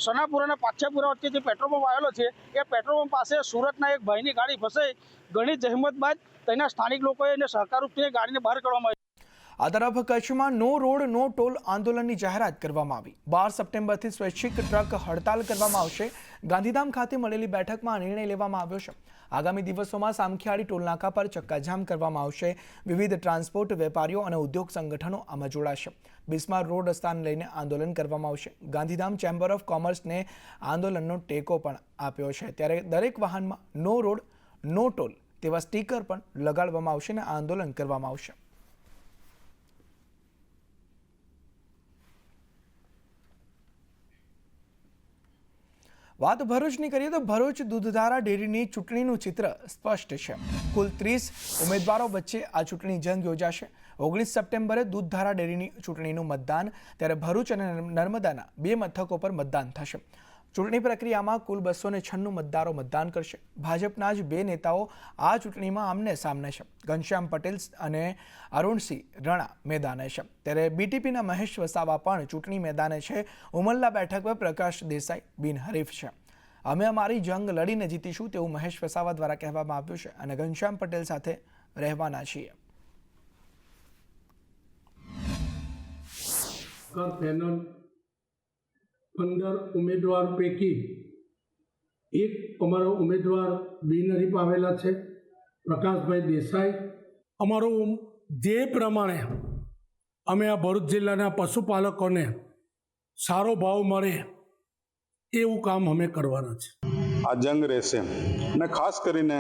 સનાપુરા અને પાછાપુરા વચ્ચે જે પેટ્રોલ પંપ આવેલો છે એ પેટ્રોલ પંપ પાસે સુરતના એક ભાઈની ગાડી ફસાઈ. ઘણી જહેમત બાદ તેના સ્થાનિક લોકોએ એને સહકાર રૂપથી ગાડીને બહાર કાઢવામાં આવી.
આ તરફ કચ્છમાં નો રોડ નો ટોલ આંદોલનની જાહેરાત કરવામાં આવી. 12 સપ્ટેમ્બરથી સ્વૈચ્છિક ટ્રક હડતાલ કરવામાં આવશે. ગાંધીધામ ખાતે મળેલી બેઠકમાં નિર્ણય લેવામાં આવ્યો છે. આગામી દિવસોમાં સામખિયાળી ટોલનાકા પર ચક્કાજામ કરવામાં આવશે. વિવિધ ટ્રાન્સપોર્ટ વેપારીઓ અને ઉદ્યોગ સંગઠનો આમાં જોડાશે. બિસ્માર રોડ રસ્તાને લઈને આંદોલન કરવામાં આવશે. ગાંધીધામ ચેમ્બર ઓફ કોમર્સને આંદોલનનો ટેકો પણ આપ્યો છે. ત્યારે દરેક વાહનમાં નો રોડ નો ટોલ તેવા સ્ટીકર પણ લગાડવામાં આવશે અને આંદોલન કરવામાં આવશે. વાત ભરૂચની કરીએ તો ભરૂચ દૂધધારા ડેરીની ચૂંટણીનું ચિત્ર સ્પષ્ટ છે. કુલ 30 ઉમેદવારો વચ્ચે આ ચૂંટણી જંગ યોજાશે. 19 સપ્ટેમ્બરે દૂધધારા ડેરીની ચૂંટણીનું મતદાન. ત્યારે ભરૂચ અને નર્મદાના 2 મથકો પર મતદાન થશે. ચૂંટણી પ્રક્રિયામાં કુલ 296 મતદારો મતદાન કરશે. ભાજપના જ 2 નેતાઓ આ ચૂંટણીમાં આમને સામને છે. ઘનશ્યામ પટેલ અને અરુણસિંહ રણા મેદાને છે. ત્યારે બીટીપીના મહેશ વસાવા પણ ચૂંટણી મેદાને છે. ઉમરલા બેઠક પર પ્રકાશ દેસાઈ બિનહરીફ છે. અમે અમારી જંગ લડીને જીતીશું તેવું મહેશ વસાવા દ્વારા કહેવામાં આવ્યું છે અને ઘનશ્યામ પટેલ સાથે રહેવાના છીએ.
પેનલ 15 ઉમેદવાર પૈકી એક અમારો ઉમેદવાર બિનહરીફ આવેલા છે.
પ્રકાશભાઈ દેસાઈ. અમારું ધ્યેય પ્રમાણે અમે આ ભરૂચ જિલ્લાના પશુપાલકોને સારો ભાવ મળે એવું કામ અમે કરવાના છે.
આ જંગ રહેશે અને ખાસ કરીને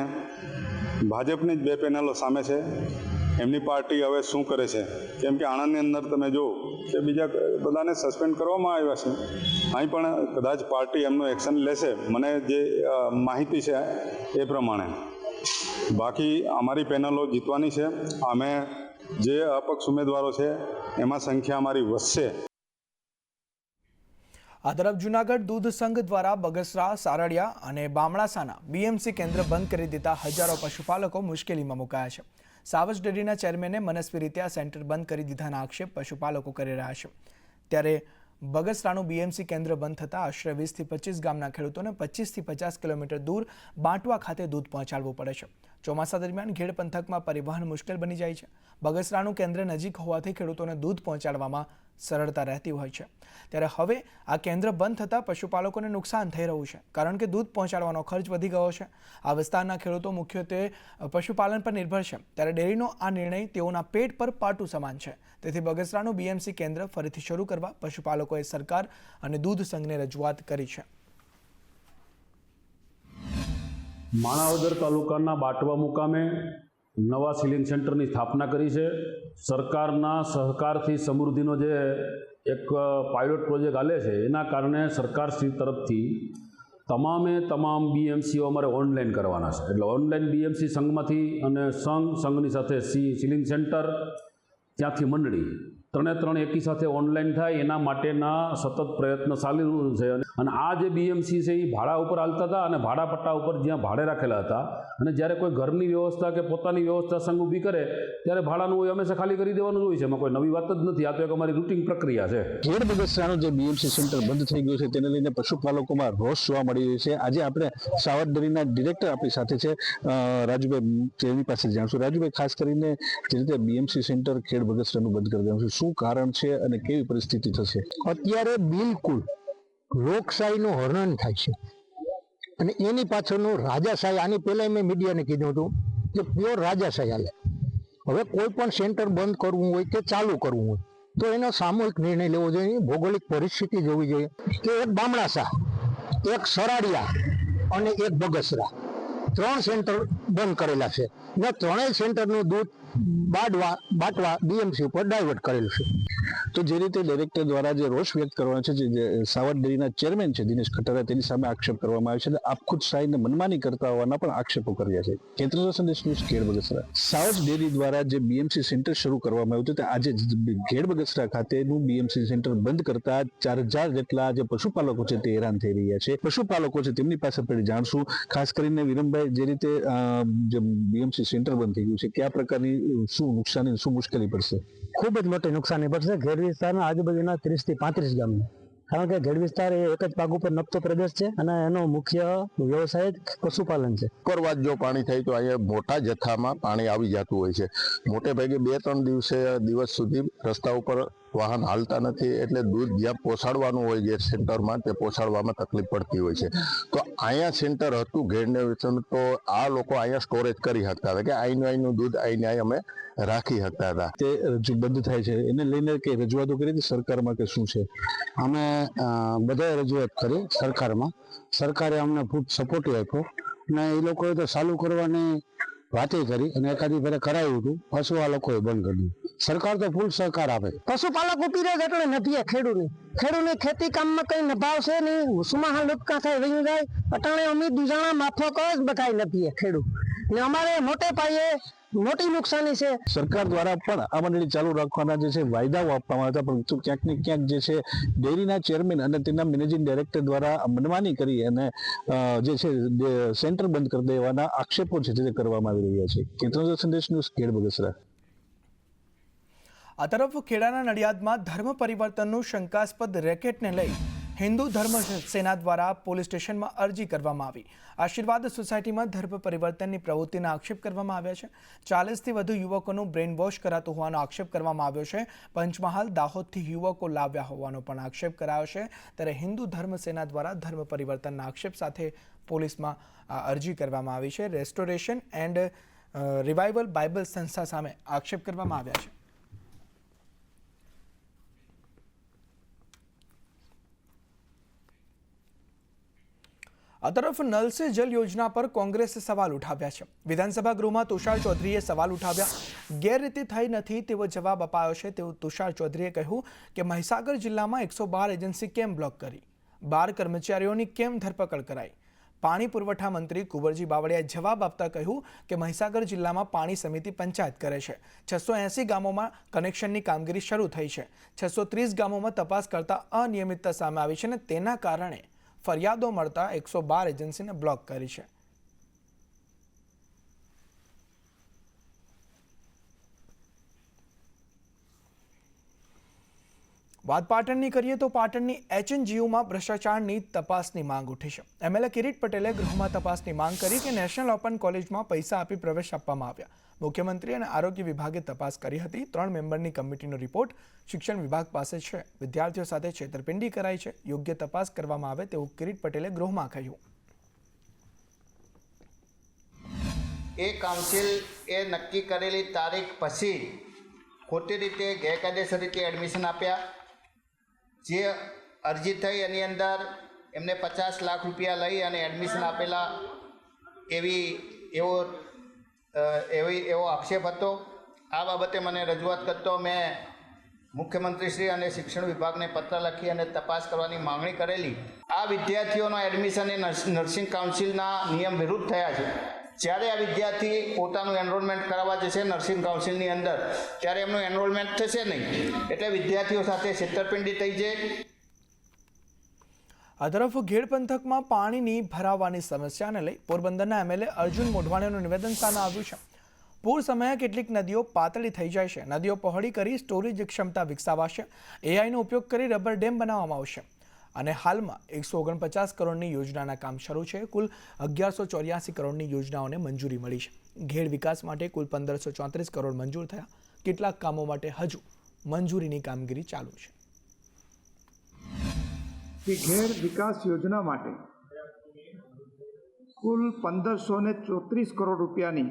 ભાજપની જ બે પેનલો સામે છે. એમની પાર્ટી હવે શું કરે છે, કેમ કે આણંદની અંદર તમે જો કે બીજા બધાને સસ્પેન્ડ કરવામાં આવ્યા છે. અહીં પણ કદાચ પાર્ટી એમનું એક્શન લેશે, મને જે માહિતી છે એ પ્રમાણે. બાકી અમારી પેનલો જીતવાની છે. અમે જે અપક્ષ ઉમેદવારો છે એમાં સંખ્યા અમારી વધશે.
આ તરફ જૂનાગઢ દૂધ સંઘ દ્વારા બગસરા, સારડિયા અને બામણાસાના બીએમસી કેન્દ્ર બંધ કરી દેતા હજારો પશુપાલકો મુશ્કેલીમાં મુકાયા છે. સાવજ ડેરીના ચેરમેને મનસ્વી રીતે આ સેન્ટર બંધ કરી દીધાના આક્ષેપ પશુપાલકો કરી રહ્યા છે. ત્યારે બગસરાનું બીએમસી કેન્દ્ર બંધ થતાં આશરે 20 થી 25 ગામના ખેડૂતોને 25 થી 50 કિલોમીટર દૂર બાંટવા ખાતે દૂધ પહોંચાડવું પડે છે. ચોમાસા દરમિયાન ખેડ પંથકમાં પરિવહન મુશ્કેલ બની જાય છે. બગસરાનું કેન્દ્ર નજીક હોવાથી ખેડૂતોને દૂધ પહોંચાડવામાં સરળતા રહેતી હોય છે. ત્યારે હવે આ કેન્દ્ર બંધ થતાં પશુપાલકોને નુકસાન થઈ રહ્યું છે, કારણ કે દૂધ પહોંચાડવાનો ખર્ચ વધી ગયો છે. આ વિસ્તારના ખેડૂતો મુખ્યત્વે પશુપાલન પર નિર્ભર છે. ત્યારે ડેરીનો આ નિર્ણય તેઓના પેટ પર પાટું સમાન છે. તેથી બગસરાનું બીએમસી કેન્દ્ર ફરીથી શરૂ કરવા પશુપાલકોએ સરકાર અને દૂધ સંઘને રજૂઆત કરી છે.
માણાવદર તાલુકાના બાટવા મુકામે નવા સિલિંગ સેન્ટરની સ્થાપના કરી છે. સરકારના સહકારથી સમૃદ્ધિનો જે એક પાયલોટ પ્રોજેક્ટ હાલે છે, એના કારણે સરકારશ્રી તરફથી તમામ બીએમસીઓ અમારે ઓનલાઈન કરવાના છે. એટલે ઓનલાઈન બીએમસી સંઘમાંથી અને સંઘની સાથે સિલિંગ સેન્ટર, ત્યાંથી મંડળી, ત્રણે એકી સાથે ઓનલાઈન થાય એના માટેના સતત પ્રયત્ન ચાલી રહ્યું છે. અને આ જે બીએમસી છે એ ભાડા ઉપર હાલતા હતા અને ભાડા પટ્ટા ઉપર જ્યાં ભાડે રાખેલા હતા. અને જ્યારે કોઈ ઘરની વ્યવસ્થા કે પોતાની વ્યવસ્થા સંઘ ઊભી કરે ત્યારે ભાડાનું હોય હંમેશા ખાલી કરી દેવાનું જ હોય છે. એમાં કોઈ નવી વાત જ નથી. આ તો એક અમારી રૂટીન પ્રક્રિયા છે.
ખેડ બગસરાનું જે બીએમસી સેન્ટર બંધ થઈ ગયું છે તેને લઈને પશુપાલકોમાં રોષ જોવા મળી રહ્યો છે. આજે આપણે સાવજ ડેરીના ડિરેક્ટર આપણી સાથે છે, રાજુભાઈ, તેની પાસે જાણશું. રાજુભાઈ, ખાસ કરીને જે રીતે બીએમસી સેન્ટર ખેડ બગસરાનું બંધ કરી દેવાનું છે, શું કારણ છે અને કેવી પરિસ્થિતિ થશે?
અત્યારે બિલકુલ લોકશાહીનું હનન થાય છે અને એની પાછળનું રાજાશાહી. આની પહેલા મેં મીડિયાને કીધું હતું કે પ્યોર રાજાશાહી હાલે. હવે કોઈ પણ સેન્ટર બંધ કરવું હોય કે ચાલુ કરવું હોય તો એનો સામૂહિક નિર્ણય લેવો જોઈએ. ભૌગોલિક પરિસ્થિતિ જોવી જોઈએ કે એક બામણાસા, એક સરાડિયા અને એક બગસરા, 3 સેન્ટર બંધ કરેલા છે ને ત્રણેય સેન્ટરનું દૂધ બાટવા બીએમસી ઉપર ડાયવર્ટ કરેલું છે.
તો જે રીતે ડાયરેક્ટર દ્વારા જે રોષ વ્યક્ત કરવાનો છે, જે સાવજ ડેરીના ચેરમેન છે દિનેશ ખટારા, તેની સામે આક્ષેપ કરવામાં આવ્યો છે અને આપખુદ શાહીને મનમાની કરતા હોવાના પણ આક્ષેપો કર્યા છે. કેન્દ્ર સંદેશ ન્યૂઝ, ખેડ બગસરા. સાવજ ડેરી દ્વારા જે બીએમસી સેન્ટર શરૂ કરવામાં આવ્યું હતું, આજે ખેડ બગસરા ખાતેનું બીએમસી સેન્ટર બંધ કરતા 4000 જેટલા જે પશુપાલકો છે તે હેરાન થઈ રહ્યા છે. પશુપાલકો છે તેમની પાસે પણ જાણશું. ખાસ કરીને વિરમભાઈ, જે રીતે જે બીએમસી સેન્ટર બંધ થઈ ગયું છે, કયા પ્રકારની શું નુકસાની, શું મુશ્કેલી પડશે?
ખૂબ જ મોટી નુકસાની પડશે ખેડ વિસ્તારના આજુબાજુના 30 થી 35 ગામને. કારણ કે ખેડ વિસ્તાર એ એક જ પાક ઉપર નપતો પ્રદેશ છે અને એનો મુખ્ય વ્યવસાય જ પશુપાલન છે.
ઉપરવાસ જો પાણી થાય તો અહીંયા મોટા જથ્થામાં પાણી આવી જતું હોય છે. મોટે ભાગે 2-3 દિવસ સુધી રસ્તા ઉપર વાહન હાલતા નથી, એટલે દૂધ જ્યાં પહોંચાડવાનું હોય જે સેન્ટરમાં તે પહોંચાડવામાં તકલીફ પડતી હોય છે. તો અહીંયા સેન્ટર હતું ઘેડને, તો આ લોકો અહીંયા સ્ટોરેજ કરી શકતા હતા કે અહીંનું દૂધ અહીં અમે રાખી શકતા હતા.
તે બંધ થાય છે એને લઈને કે રજૂઆતો કરી હતી સરકારમાં કે શું છે?
અમે બધાએ રજૂઆત કરી સરકારમાં. સરકારે અમને ખૂબ સપોર્ટ આપ્યો અને એ લોકોએ તો ચાલુ કરવાની વાતે કરી અને એકાદી ફેરે કરાયું હતું, પાછું આ લોકોએ બંધ કર્યું. સરકાર તો ફૂલ સહકાર આપે. પશુપાલકો પીરે એટલે નથી ખેડૂતની ખેતી કામમાં કઈ નભાવશે નહીં. સુમાહા લુટકા થાય વહી જાય. અટાણે અમે દુજાણા માફક જ બધાય નથી ખેડૂત ને અમારે મોટે પાયે મોટી નુકસાની છે.
સરકાર દ્વારા પણ આ મંડળી ચાલુ રાખવાના જે છે વાયદાઓ આપવામાં આવ્યા હતા, પરંતુ ક્યાંક ને ક્યાંક જે છે ડેરીના ચેરમેન અને તેના મેનેજિંગ ડાયરેક્ટર દ્વારા મનમાની કરી અને જે છે સેન્ટર બંધ કરી દેવાના આક્ષેપો છે જે કરવામાં આવી રહ્યા છે. કેન્દ્ર સંદેશ ન્યૂઝ, ખેડ બગસરા.
આ તરફ ખેડાના નડિયાદમાં ધર્મ પરિવર્તનનું શંકાસ્પદ રેકેટને લઈ હિન્દુ ધર્મ સેના દ્વારા પોલીસ સ્ટેશનમાં અરજી કરવામાં આવી. આશીર્વાદ સોસાયટીમાં ધર્મ પરિવર્તનની પ્રવૃત્તિના આક્ષેપ કરવામાં આવ્યા છે. 40થી વધુ યુવકોનું બ્રેઇન વોશ કરાતું હોવાનો આક્ષેપ કરવામાં આવ્યો છે. પંચમહાલ, દાહોદથી યુવકો લાવ્યા હોવાનો પણ આક્ષેપ કરાયો છે. ત્યારે હિન્દુ ધર્મ સેના દ્વારા ધર્મ પરિવર્તનના આક્ષેપ સાથે પોલીસમાં અરજી કરવામાં આવી છે. રેસ્ટોરેશન એન્ડ રિવાઇવલ બાઇબલ સંસ્થા સામે આક્ષેપ કરવામાં આવ્યા છે. આ તરફ નલ સે જલ યોજના પર કોંગ્રેસે સવાલ ઉઠાવ્યા છે. વિધાનસભા ગૃહમાં તુષાર ચૌધરીએ સવાલ ઉઠાવ્યા. ગેરરીતિ થઈ નથી તેવો જવાબ અપાયો છે. તેવું તુષાર ચૌધરીએ કહ્યું કે મહીસાગર જિલ્લામાં 112 એજન્સી કેમ બ્લોક કરી, 12 કર્મચારીઓની કેમ ધરપકડ કરાઈ. પાણી પુરવઠા મંત્રી કુંવરજી બાવળિયાએ જવાબ આપતા કહ્યું કે મહીસાગર જિલ્લામાં પાણી સમિતિ પંચાયત કરે છે. 680 ગામોમાં કનેક્શનની કામગીરી શરૂ થઈ છે. 630 ગામોમાં તપાસ કરતા અનિયમિતતા સામે આવી છે અને તેના કારણે ફરિયાદો મળતા 112 એજન્સીને બ્લોક કરી છે. વાત પાટણની કરીએ તો પાટણની HNGUમાં ભ્રષ્ટાચારની તપાસની માંગ ઉઠી છે. MLA કિરીટ પટેલે ગૃહમાં તપાસની માંગ કરી કે નેશનલ ઓપન કોલેજમાં પૈસા આપી પ્રવેશ આપવામાં આવ્યા. મુખ્યમંત્રી અને આરોગ્ય વિભાગે તપાસ કરી હતી. 3 મેમ્બરની કમિટીનો રિપોર્ટ શિક્ષણ વિભાગ પાસે છે. વિદ્યાર્થીઓ સાથે છેતરપિંડી કરાઈ છે. યોગ્ય તપાસ કરવામાં આવે તેવું કિરીટ પટેલે ગૃહમાં કહ્યું.
એ કાઉન્સિલ એ નક્કી કરેલી તારીખ પછી ખોટી રીતે ગેરકાયદેસર રીતે એડમિશન આપ્યા. જે અરજી થઈ એની અંદર એમને 50 લાખ રૂપિયા લઈ અને એડમિશન આપેલા એવો આક્ષેપ હતો. આ બાબતે મને રજૂઆત કરતો મેં મુખ્યમંત્રીશ્રી અને શિક્ષણ વિભાગને પત્ર લખી અને તપાસ કરવાની માંગણી કરેલી. આ વિદ્યાર્થીઓનો એડમિશન એ નર્સિંગ કાઉન્સિલના નિયમ વિરુદ્ધ થયા છે. જ્યારે આ વિદ્યાર્થી પોતાનું એનરોલમેન્ટ કરાવવા જશે નર્સિંગ કાઉન્સિલની અંદર ત્યારે એમનું એનરોલમેન્ટ થશે નહીં, એટલે વિદ્યાર્થીઓ સાથે છેતરપિંડી થઈ છે.
આ તરફ ઘેડ પંથકમાં પાણીની ભરાવાની સમસ્યાને લઈ પોરબંદરના MLA અર્જુન મોઢવાણીનું નિવેદન સામે આવ્યું છે. પૂર સમયે કેટલીક નદીઓ પાતળી થઈ જાય છે. નદીઓ પહોળી કરી સ્ટોરેજ ક્ષમતા વિકસાવાશે. AIનો ઉપયોગ કરી રબર ડેમ બનાવવામાં આવશે અને હાલમાં 149 કરોડની યોજનાના કામ શરૂ છે. કુલ 1184 કરોડની યોજનાઓને મંજૂરી મળી છે. ઘેડ વિકાસ માટે કુલ 1534 કરોડ મંજૂર થયા. કેટલાક કામો માટે હજુ મંજૂરીની કામગીરી ચાલુ છે.
ઘેડ વિકાસ યોજના માટે કુલ 1534 કરોડ રૂપિયાની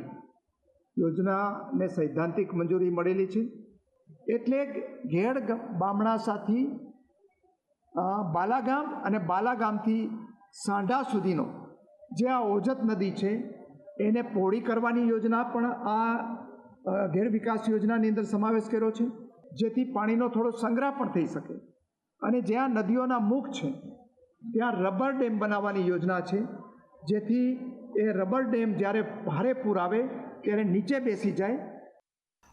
યોજનાને સૈદ્ધાંતિક મંજૂરી મળેલી છે. એટલે ઘેડ બામણાસાથી બાલાગામ અને બાલાગામથી સાંઢા સુધીનો જે આ ઓજત નદી છે એને પહોળી કરવાની યોજના પણ આ ઘેડ વિકાસ યોજનાની અંદર સમાવેશ કર્યો છે, જેથી પાણીનો થોડો સંગ્રહ પણ થઈ શકે. અને જ્યાં નદીઓના મુખ છે ત્યાં રબર ડેમ બનાવવાની યોજના છે, જેથી એ રબર ડેમ જ્યારે ભારે પૂર આવે ત્યારે નીચે બેસી જાય.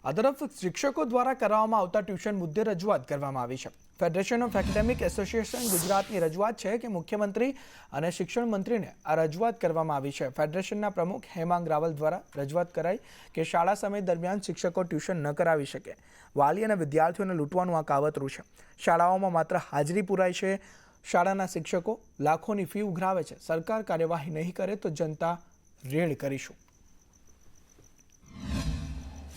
આ તરફ શિક્ષકો દ્વારા કરવામાં આવતા ટ્યુશન મુદ્દે રજૂઆત કરવામાં આવી છે. ફેડરેશન ઓફ એકેડેમિક એસોસિએશન ગુજરાતની રજૂઆત છે કે મુખ્યમંત્રી અને શિક્ષણ મંત્રીને આ રજૂઆત કરવામાં આવી છે. ફેડરેશનના પ્રમુખ હેમાંગ રાવલ દ્વારા રજૂઆત કરાઈ કે શાળા સમય દરમિયાન શિક્ષકો ટ્યુશન ન કરાવી શકે. વાલી અને વિદ્યાર્થીઓને લૂંટવાનું આ કાવતરું છે. શાળાઓમાં માત્ર હાજરી પુરાય છે. શાળાના શિક્ષકો લાખોની ફી ઉઘરાવે છે. સરકાર કાર્યવાહી નહીં કરે તો જનતા રેડ કરીશું.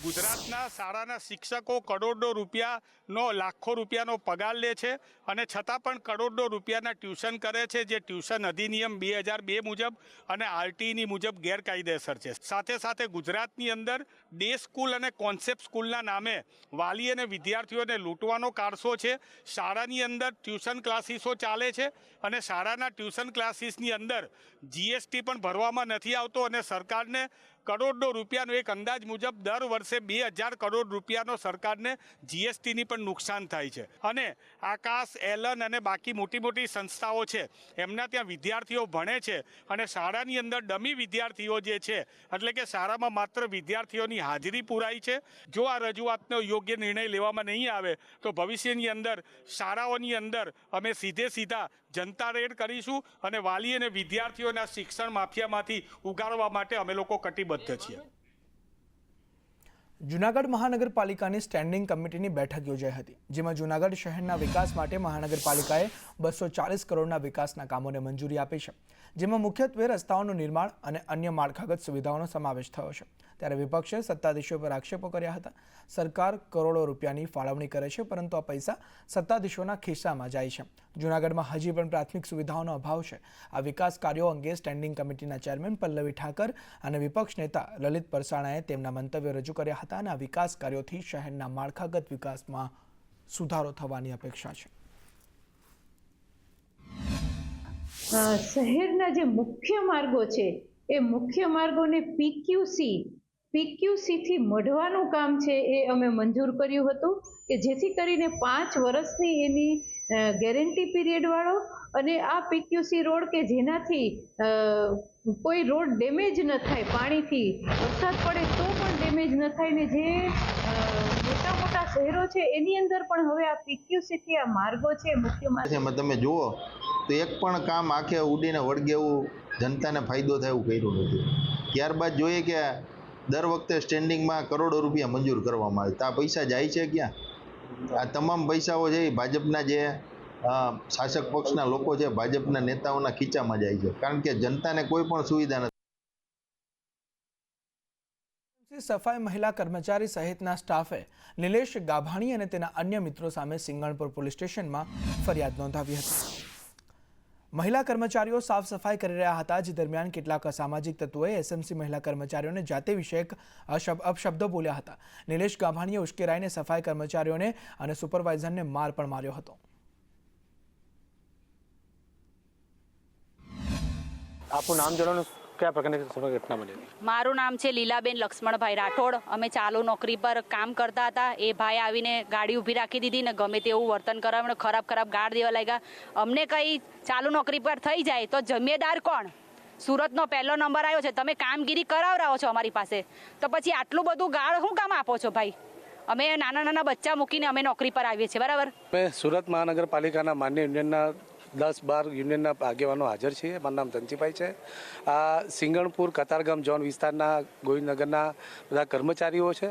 ગુજરાતના શાળાના શિક્ષકો કરોડો રૂપિયાનો લાખો રૂપિયાનો પગાર લે છે અને છતાં પણ કરોડો રૂપિયાના ટ્યુશન કરે છે, જે ટ્યુશન અધિનિયમ 2002 મુજબ અને RTની મુજબ ગેરકાયદેસર છે. સાથે સાથે ગુજરાતની અંદર ડે સ્કૂલ અને કોન્સેપ્ટ સ્કૂલના નામે વાલી અને વિદ્યાર્થીઓને લૂંટવાનો કારસો છે. શાળાની અંદર ટ્યુશન ક્લાસીસો ચાલે છે અને શાળાના ટ્યુશન ક્લાસીસની અંદર GST પણ ભરવામાં નથી આવતો અને સરકારને કરોડો રૂપિયાનો એક અંદાજ મુજબ દર વર્ષે 2000 કરોડ રૂપિયાનો સરકારને GSTની પણ નુકસાન થાય છે. અને આકાશ, એલન અને બાકી મોટી મોટી સંસ્થાઓ છે એમના ત્યાં વિદ્યાર્થીઓ ભણે છે અને શાળાની અંદર ડમી વિદ્યાર્થીઓ જે છે, એટલે કે શાળામાં માત્ર વિદ્યાર્થીઓની હાજરી પુરાઈ છે. જો આ રજૂઆતનો યોગ્ય નિર્ણય લેવામાં નહીં આવે તો ભવિષ્યની અંદર શાળાઓની અંદર અમે સીધા જનતા રેડ કરીશું અને વાલી અને વિદ્યાર્થીઓના શિક્ષણ માફિયામાંથી ઉગારવા માટે અમે લોકો કટિબદ્ધ છીએ.
જૂનાગઢ મહાનગરપાલિકાની સ્ટેન્ડિંગ કમિટીની બેઠક યોજાઈ હતી, જેમાં જૂનાગઢ શહેરના વિકાસ માટે મહાનગરપાલિકાએ 240 કરોડના વિકાસના કામોને મંજૂરી આપી છે, જેમાં મુખ્યત્વે રસ્તાઓનું નિર્માણ અને અન્ય માળખાગત સુવિધાઓનો સમાવેશ થયો છે. ત્યારે વિપક્ષે સત્તાધીશો પર આક્ષેપો કર્યા હતા. સરકાર કરોડો રૂપિયાની ફાળવણી કરે છે, પરંતુ આ પૈસા સત્તાધીશોના ખિસ્સામાં જાય છે. જૂનાગઢમાં હજી પણ પ્રાથમિક સુવિધાઓનો અભાવ છે. આ વિકાસ કાર્યો અંગે સ્ટેન્ડિંગ કમિટીના ચેરમેન પલ્લવી ઠાકર અને વિપક્ષ નેતા લલિત પરસાણાએ તેમના મંતવ્યો રજૂ કર્યા હતા અને આ વિકાસ કાર્યોથી શહેરના માળખાગત વિકાસમાં સુધારો થવાની અપેક્ષા છે.
શહેરના જે મુખ્ય માર્ગો છે એ મુખ્ય માર્ગોને પીક્યુસી થી મઢવાનું કામ છે એ અમે મંજૂર કર્યું હતું કે જેથી કરીને 5 વર્ષની એની ગેરંટી પીરિયડ વાળો અને આ પીક્યુસી રોડ કે જેનાથી કોઈ રોડ ડેમેજ ન થાય, પાણીથી વરસાદ પડે તો પણ ડેમેજ ન થાય ને જે મોટા મોટા શહેરો છે એની અંદર પણ હવે આ પીક્યુસી થી આ માર્ગો છે મુખ્ય માર્ગ
તમે જુઓ તો એક પણ કામ આખે ઉડીને વળગે એવું જનતાને ફાયદો થાય એવું કર્યું નથી. ત્યારબાદ જોઈએ કે દર વખતે સ્ટેન્ડિંગમાં કરોડો રૂપિયા મંજૂર કરવામાં આવે તો આ પૈસા જાય છે ક્યાં? આ તમામ પૈસાઓ છે એ ભાજપના જે શાસક પક્ષના લોકો છે, ભાજપના નેતાઓના ખીચામાં જાય છે, કારણ કે જનતાને કોઈ પણ સુવિધા નથી.
સફાઈ મહિલા કર્મચારી સહિતના સ્ટાફે નિલેશ ગાભાણી અને તેના અન્ય મિત્રો સામે સિંગણપુર પોલીસ સ્ટેશનમાં ફરિયાદ નોંધાવી હતી. મહિલા કર્મચારીઓ સાફ સફાઈ કરી રહ્યા હતા, જે દરમિયાન કેટલાક અસામાજિક તત્વોએ એસએમસી મહિલા કર્મચારીઓને જાતિ વિષયક અપશબ્દો બોલ્યા હતા. નિલેશ ગાભાણીએ ઉશ્કેરાઈને સફાઈ કર્મચારીઓને અને સુપરવાઇઝરને માર પણ માર્યો હતો.
આપનું નામ જણાવો, કયા પ્રકારની ઘટના બની?
મારું નામ છે લીલાબેન લક્ષ્મણભાઈ રાઠોડ. અમે ચાલુ નોકરી પર કામ કરતા હતા. એ ભાઈ આવીને ગાડી ઊભી રાખી દીધી ને ગમે તેવું વર્તન કરાવ્યું, ખરાબ ગાળ દેવા લાગ્યા. અમને કંઈ ચાલુ નોકરી પર થઈ જાય તો જિમ્મેદાર કોણ? સુરતનો પહેલો નંબર આવ્યો છે, તમે કામગીરી કરાવરાવો છો અમારી પાસે, તો પછી આટલું બધું ગાળ શું કામ આપો છો ભાઈ? અમે નાના બચ્ચા મૂકીને અમે નોકરી પર આવીએ છીએ, બરાબર?
અમે સુરત મહાનગરપાલિકાના માન્ય યુનિયનના 10-12 યુનિયનના આગેવાનો હાજર છીએ. મારું નામ ધનજીભાઈ છે. આ સિંગણપુર કતારગામ ઝોન વિસ્તારના ગોવિંદનગરના બધા કર્મચારીઓ છે.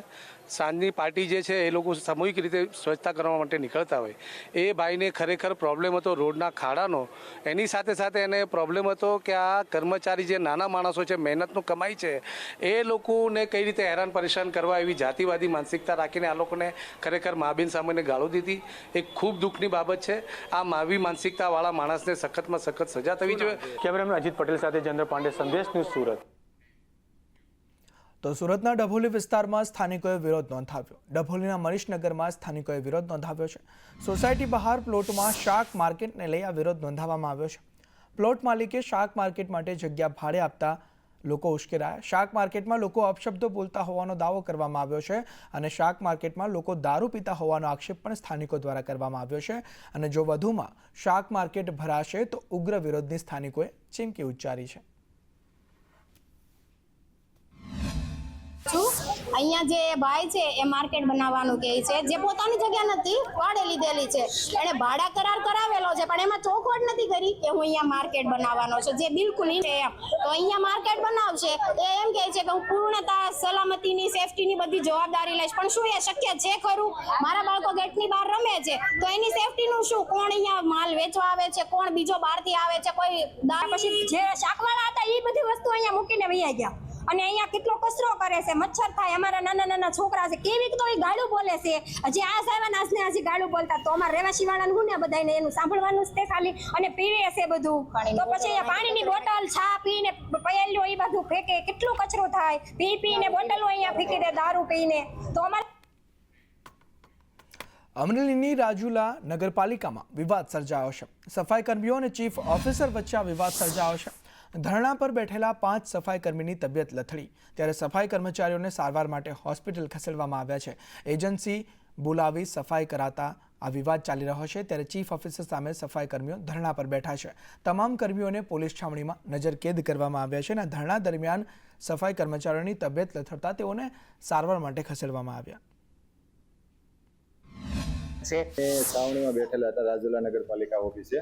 સાંજની પાર્ટી જે છે એ લોકો સામૂહિક રીતે સ્વચ્છતા કરવા માટે નીકળતા હોય. એ ભાઈને ખરેખર પ્રોબ્લેમ હતો રોડના ખાડાનો. એની સાથે એને પ્રોબ્લેમ હતો કે આ કર્મચારી જે નાના માણસો છે, મહેનતનું કમાઈ છે, એ લોકોને કઈ રીતે હેરાન પરેશાન કરવા એવી જાતિવાદી માનસિકતા રાખીને આ લોકોને ખરેખર મહાબેન સામે ગાળો દીધી. એ ખૂબ દુઃખની બાબત છે. આ માવી માનસિકતાવાળા માણસને સખતમાં સખત સજા થવી જોઈએ. કેમેરામેન અજીત પટેલ સાથે જયેન્દ્ર પાંડે, સંદેશ ન્યૂઝ, સુરત.
તો સુરતના ડભોલી વિસ્તારમાં સ્થાનિકોએ વિરોધ નોંધાવ્યો. ડભોલીના મનીષનગરમાં સ્થાનિકોએ વિરોધ નોંધાવ્યો છે. સોસાયટી બહાર પ્લોટમાં શાક માર્કેટને લઈ આ વિરોધ નોંધાવવામાં આવ્યો છે. પ્લોટ માલિકે શાક માર્કેટ માટે જગ્યા ભાડે આપતા લોકો ઉશ્કેરાયા. શાક માર્કેટમાં લોકો અપશબ્દો બોલતા હોવાનો દાવો કરવામાં આવ્યો છે અને શાક માર્કેટમાં લોકો દારૂ પીતા હોવાનો આક્ષેપ પણ સ્થાનિકો દ્વારા કરવામાં આવ્યો છે. અને જો વધુમાં શાક માર્કેટ ભરાશે તો ઉગ્ર વિરોધની સ્થાનિકોએ ચીમકી ઉચ્ચારી છે.
અહીંયા જે ભાઈ છે એ માર્કેટ બનાવવાનું કહે છે, જે પોતાની જગ્યા નથી, ભાડે લીધેલી છે. એને ભાડા કરાર કરાવેલો છે, પણ એમાં ચોખવટ નથી કરી કે હું અહીંયા માર્કેટ બનાવવાનો છું, જે બિલકુલ છે એમ. તો અહીંયા માર્કેટ બનાવશે એ એમ કહે છે કે હું પૂર્ણતા સલામતીની, સેફટીની બધી જવાબદારી લઈશ. પણ શું એ શક્ય છે ખરું? મારા બાળકો ગેટની બહાર રમે છે તો એની સેફટીનું શું? કોણ અહીંયા માલ વેચવા આવે છે, કોણ બીજો બહારથી આવે છે, કોઈ પછી જે શાકવાળા હતા એ બધી વસ્તુ અહીંયા મૂકીને વૈયા ગયા. અને અહીંયા કેટલો કચરો કરે છે, મચ્છર થાય. અમારા નાના છોકરા છે, કેવી તો એ ગાળું બોલે છે. હજી આ સાહેબ ને હજી ગાળું બોલતા, તો અમારા રહેવાસી વાળાને હું ને બધાને એનું સાંભળવાનું જ તે ખાલી. અને પીવે છે બધું, તો પછી અહીંયા પાણીની બોટલ, છા પીને પયેલો એ બધું ફેંકે. કેટલું કચરો થાય, પીને બોટલો અહીંયા ફેંકી દે દારૂ પીને. તો અમારે
અમરેલીની રાજુલા નગરપાલિકામાં વિવાદ સર્જાયો છે. સફાઈ કર્મીઓ અને ચીફ ઓફિસર વચ્ચે આ વિવાદ સર્જાયો છે. ધરણા પર બેઠેલા 5 સફાઈ કર્મીની તબિયત લથડી, ત્યારે સફાઈ કર્મચારીઓને સારવાર માટે હોસ્પિટલ ખસેડવામાં આવ્યા છે. એજન્સી બોલાવી સફાઈ કરાતા આ વિવાદ ચાલી રહ્યો છે. ત્યારે ચીફ ઓફિસર સામે સફાઈ કર્મીઓ ધરણા પર બેઠા છે. તમામ કર્મીઓને પોલીસ છાવણીમાં નજરકેદ કરવામાં આવ્યા છે અને ધરણા દરમિયાન સફાઈ કર્મચારીઓની તબિયત લથડતા તેઓને સારવાર માટે ખસેડવામાં આવ્યા
છે. છાવણીમાં બેઠેલા હતા રાજુલા નગરપાલિકા ઓફિસે.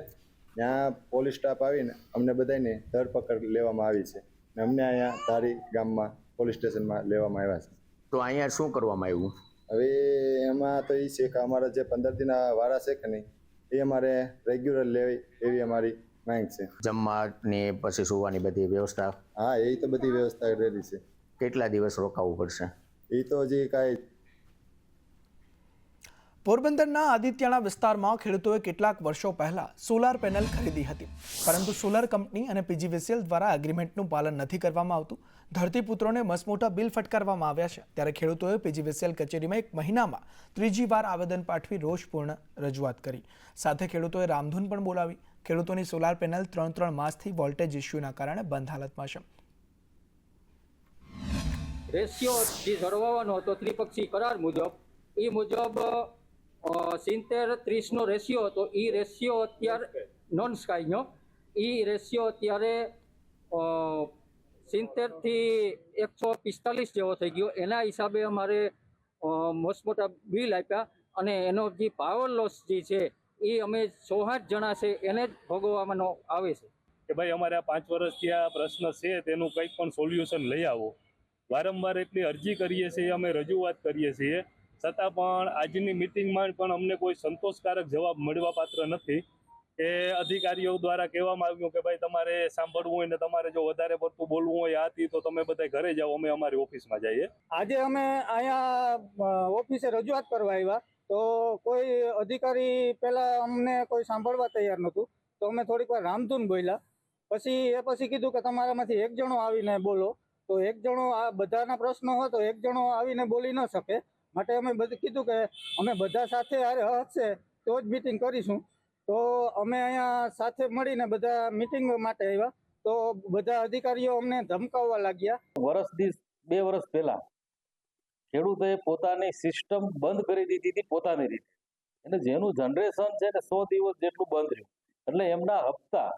ત્યાં પોલીસ સ્ટાફ આવીને અમને બધાને ધરપકડ લેવામાં આવી છે. અમને અહીંયા ધારી ગામમાં પોલીસ સ્ટેશનમાં લેવામાં આવ્યા છે.
તો અહીંયા શું કરવામાં આવ્યું?
હવે એમાં તો એ છે કે અમારા જે 15 દિનના વારા છે કે નહીં એ અમારે રેગ્યુલર લેવી એવી અમારી માંગ છે.
જમવાની પછી સુવાની બધી વ્યવસ્થા?
હા, એ તો બધી વ્યવસ્થા કરેલી છે.
કેટલા દિવસ રોકાવું પડશે?
એ તો હજી કાંઈ.
પોરબંદરના આદિત્યાણા વિસ્તારમાં ખેડૂતોએ કેટલાક વર્ષો પહેલા સોલાર પેનલ ખરીદી હતી, પરંતુ સોલાર કંપની અને પીજીવીસીએલ દ્વારા એગ્રીમેન્ટનું પાલન નથી કરવામાં આવતું. ધરતીપુત્રોને મસમોટા બિલ ફટકારવામાં આવ્યા છે. ત્યારે ખેડૂતોએ પીજીવીસીએલ કચેરીમાં 1 મહિનામાં 3જી વાર આવેદન પાઠવી રોષપૂર્ણ રજૂઆત કરી. સાથે ખેડૂતોએ રામધૂન પણ બોલાવી. ખેડૂતોની સોલાર પેનલ 3 માસથી વોલ્ટેજ ઇસ્યુના કારણે બંધ હાલતમાં છે.
રેશિયો જે ધરવાનો હતો ત્રિપક્ષી કરાર મુજબ, એ મુજબ 70-30 નો રેશિયો હતો. એ રેશિયો અત્યારે નોન સ્કાયનો એ રેશિયો અત્યારે 70 થી 145 જેવો થઈ ગયો. એના હિસાબે અમારે મોટા બિલ આપ્યા અને એનો જે પાવર લોસ જે છે એ અમે 108 જણા છે એને જ ભોગવવાનો આવે છે.
કે ભાઈ અમારે આ 5 વર્ષથી આ પ્રશ્ન છે તેનું કંઈક પણ સોલ્યુશન લઈ આવો. વારંવાર એટલી અરજી કરીએ છીએ, અમે રજૂઆત કરીએ છીએ, છતાં પણ આજની મિટિંગમાં પણ અમને કોઈ સંતોષકારક જવાબ મળવા પાત્ર નથી. કે અધિકારીઓ દ્વારા કહેવામાં આવ્યું કે ભાઈ તમારે સાંભળવું હોય ને તમારે જો વધારે પડતું બોલવું હોય આથી તો તમે બધા ઘરે જાઓ, અમે અમારી ઓફિસમાં જઈએ.
આજે અમે અહીંયા ઓફિસે રજૂઆત કરવા આવ્યા તો કોઈ અધિકારી પહેલાં અમને કોઈ સાંભળવા તૈયાર નહોતું. તો અમે થોડીક વાર રામધૂન બોલ્યા. પછી કીધું કે તમારામાંથી 1 જણો આવીને બોલો. તો 1 જણો આ બધાના પ્રશ્નો હોય તો 1 જણો આવીને બોલી ન શકે. માટે અમે બધું કીધું કે અમે બધા સાથે હશે તો જ મિટિંગ કરીશું. તો અમે અહીંયા સાથે મળીને બધા મિટિંગ માટે આવ્યા. તો બધા અધિકારીઓ અમને ધમકાવવા લાગ્યા.
વર્ષથી 2 વર્ષ પહેલા ખેડૂતોએ પોતાની સિસ્ટમ બંધ કરી દીધી હતી પોતાની રીતે, અને જેનું જનરેશન છે ને 100 દિવસ જેટલું બંધ રહ્યું, એટલે એમના હપ્તા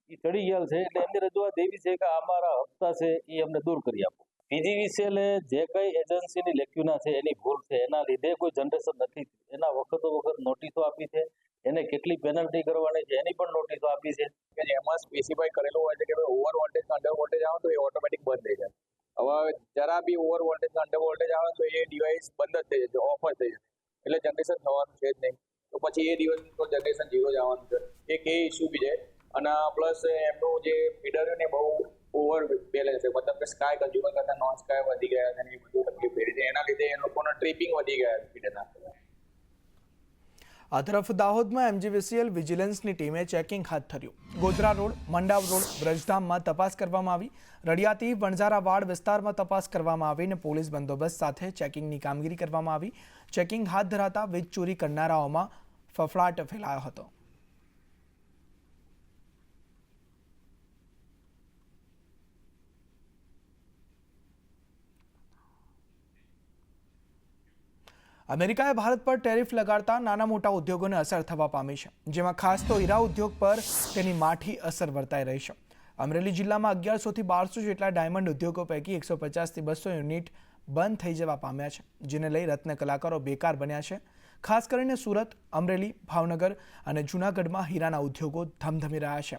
એ ચડી ગયા છે. એટલે એમની રજૂઆત એવી છે કે અમારા હપ્તા છે એ અમને દૂર કરી આપો. પીજીવીસીએલે જે કઈ એજન્સીની લેક્યુના છે એની ભૂલ છે, એના લીધે કોઈ જનરેશન નથી. એના વખત નોટિસો આપી છે, એને કેટલી પેનલ્ટી કરવાની છે એની પણ નોટિસો આપી છે.
કે એમાં સ્પેસિફાઈ કરેલું હોય છે કે ભાઈ ઓવર વોલ્ટેજ અંડર વોલ્ટેજ આવે તો એ ઓટોમેટિક બંધ થઈ જાય. હવે જરા બી ઓવર વોલ્ટેજ અંડર વોલ્ટેજ આવે તો એ ડિવાઇસ બંધ જ થઈ જશે, ઓફ જ થઈ જશે. એટલે જનરેશન થવાનું છે જ નહીં. તો પછી એ દિવસ તો જનરેશન 0 જ આવવાનું છે. એક એ ઇસ્યુ બી છે. અને પ્લસ એમનું જે ફીડર ને બહુ ઓવર બેલેન્સ છે, મતલબ કે સ્કાય કન્ઝ્યુમર કરતા નોન સ્કાય વધી ગયા છે અને એ બધું તકલીફ થઈ છે. એના લીધે એ લોકોના ટ્રિપિંગ વધી ગયા છે ફીડરના.
આ તરફ દાહોદમાં એમજીવીસીએલ વિજિલન્સની ટીમે ચેકિંગ હાથ ધર્યું. ગોધરા રોડ, મંડાવ રોડ, બ્રજધામમાં તપાસ કરવામાં આવી. રડિયાતી વણઝારાવાડ વિસ્તારમાં તપાસ કરવામાં આવી અને પોલીસ બંદોબસ્ત સાથે ચેકિંગની કામગીરી કરવામાં આવી. ચેકિંગ હાથ ધરાતા વીજ ચોરી કરનારાઓમાં ફફડાટ ફેલાયો હતો. અમેરિકાએ ભારત પર ટેરિફ લગાડતા નાના મોટા ઉદ્યોગોને અસર થવા પામી છે, જેમાં ખાસ તો હીરા ઉદ્યોગ પર તેની માઠી અસર વર્તાઈ રહી છે. અમરેલી જિલ્લામાં 1100 થી 1200 જેટલા ડાયમંડ ઉદ્યોગો પૈકી 150 થી 200 યુનિટ બંધ થઈ જવા પામ્યા છે, જેને લઈ રત્ન કલાકારો બેકાર બન્યા છે. ખાસ કરીને સુરત, અમરેલી, ભાવનગર અને જૂનાગઢમાં હીરાના ઉદ્યોગો ધમધમી રહ્યા છે.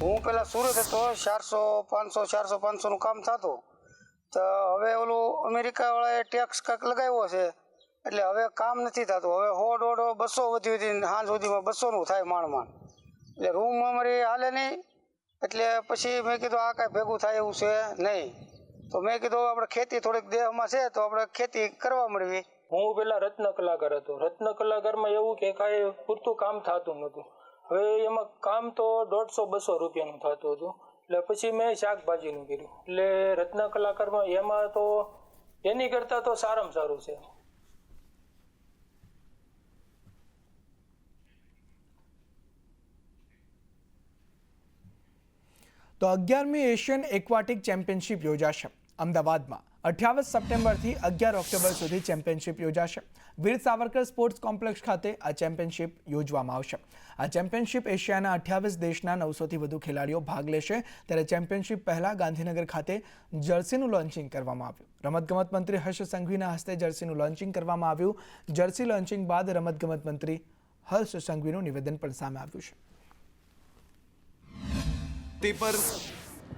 હું પેલા સુરત હતો, 400-500 નું કામ થતું. તો હવે ઓલું અમેરિકા વાળાએ ટેક્સ કાંક લગાવ્યો છે એટલે હવે કામ નથી થતું. હવે 100-150 વધી સાંજ સુધીમાં 200 નું થાય માંડ. એટલે રૂમ અમારી હાલે નહીં. એટલે પછી મેં કીધું આ કાંઈ ભેગું થાય એવું છે નહીં. તો મેં કીધું આપણે ખેતી થોડીક દેહમાં છે તો આપણે ખેતી કરવા મળવી.
હું પેલા રત્ન કલાકાર હતો. રત્ન કલાકારમાં એવું કે કાંઈ પૂરતું કામ થતું નહોતું. હવે એમાં કામ તો 150-200 રૂપિયાનું થતું હતું. એટલે પછી મેં શાકભાજીનું કર્યું. એટલે રત્ન કલાકારમાં એમાં તો એની કરતાં તો સારામાં સારું છે.
તો 11મી એશિયન એક્વાટિક ચેમ્પિયનશિપ યોજાશે અમદાવાદમાં. 28 સપ્ટેમ્બરથી 11 ઓક્ટોબર સુધી ચેમ્પિયનશિપ યોજાશે. વીર સાવરકર સ્પોર્ટ્સ કોમ્પ્લેક્સ ખાતે આ ચેમ્પિયનશિપ યોજવામાં આવશે. આ ચેમ્પિયનશિપ એશિયાના 28 દેશના 900થી વધુ ખેલાડીઓ ભાગ લેશે. ત્યારે ચેમ્પિયનશિપ પહેલા ગાંધીનગર ખાતે જર્સીનું લોન્ચિંગ કરવામાં આવ્યું. રમતગમત મંત્રી હર્ષ સંઘવીના હસ્તે જર્સીનું લોન્ચિંગ કરવામાં આવ્યું. જર્સી લોન્ચિંગ બાદ રમતગમત મંત્રી હર્ષ સંઘવીનું નિવેદન પણ સામે આવ્યું છે.
પર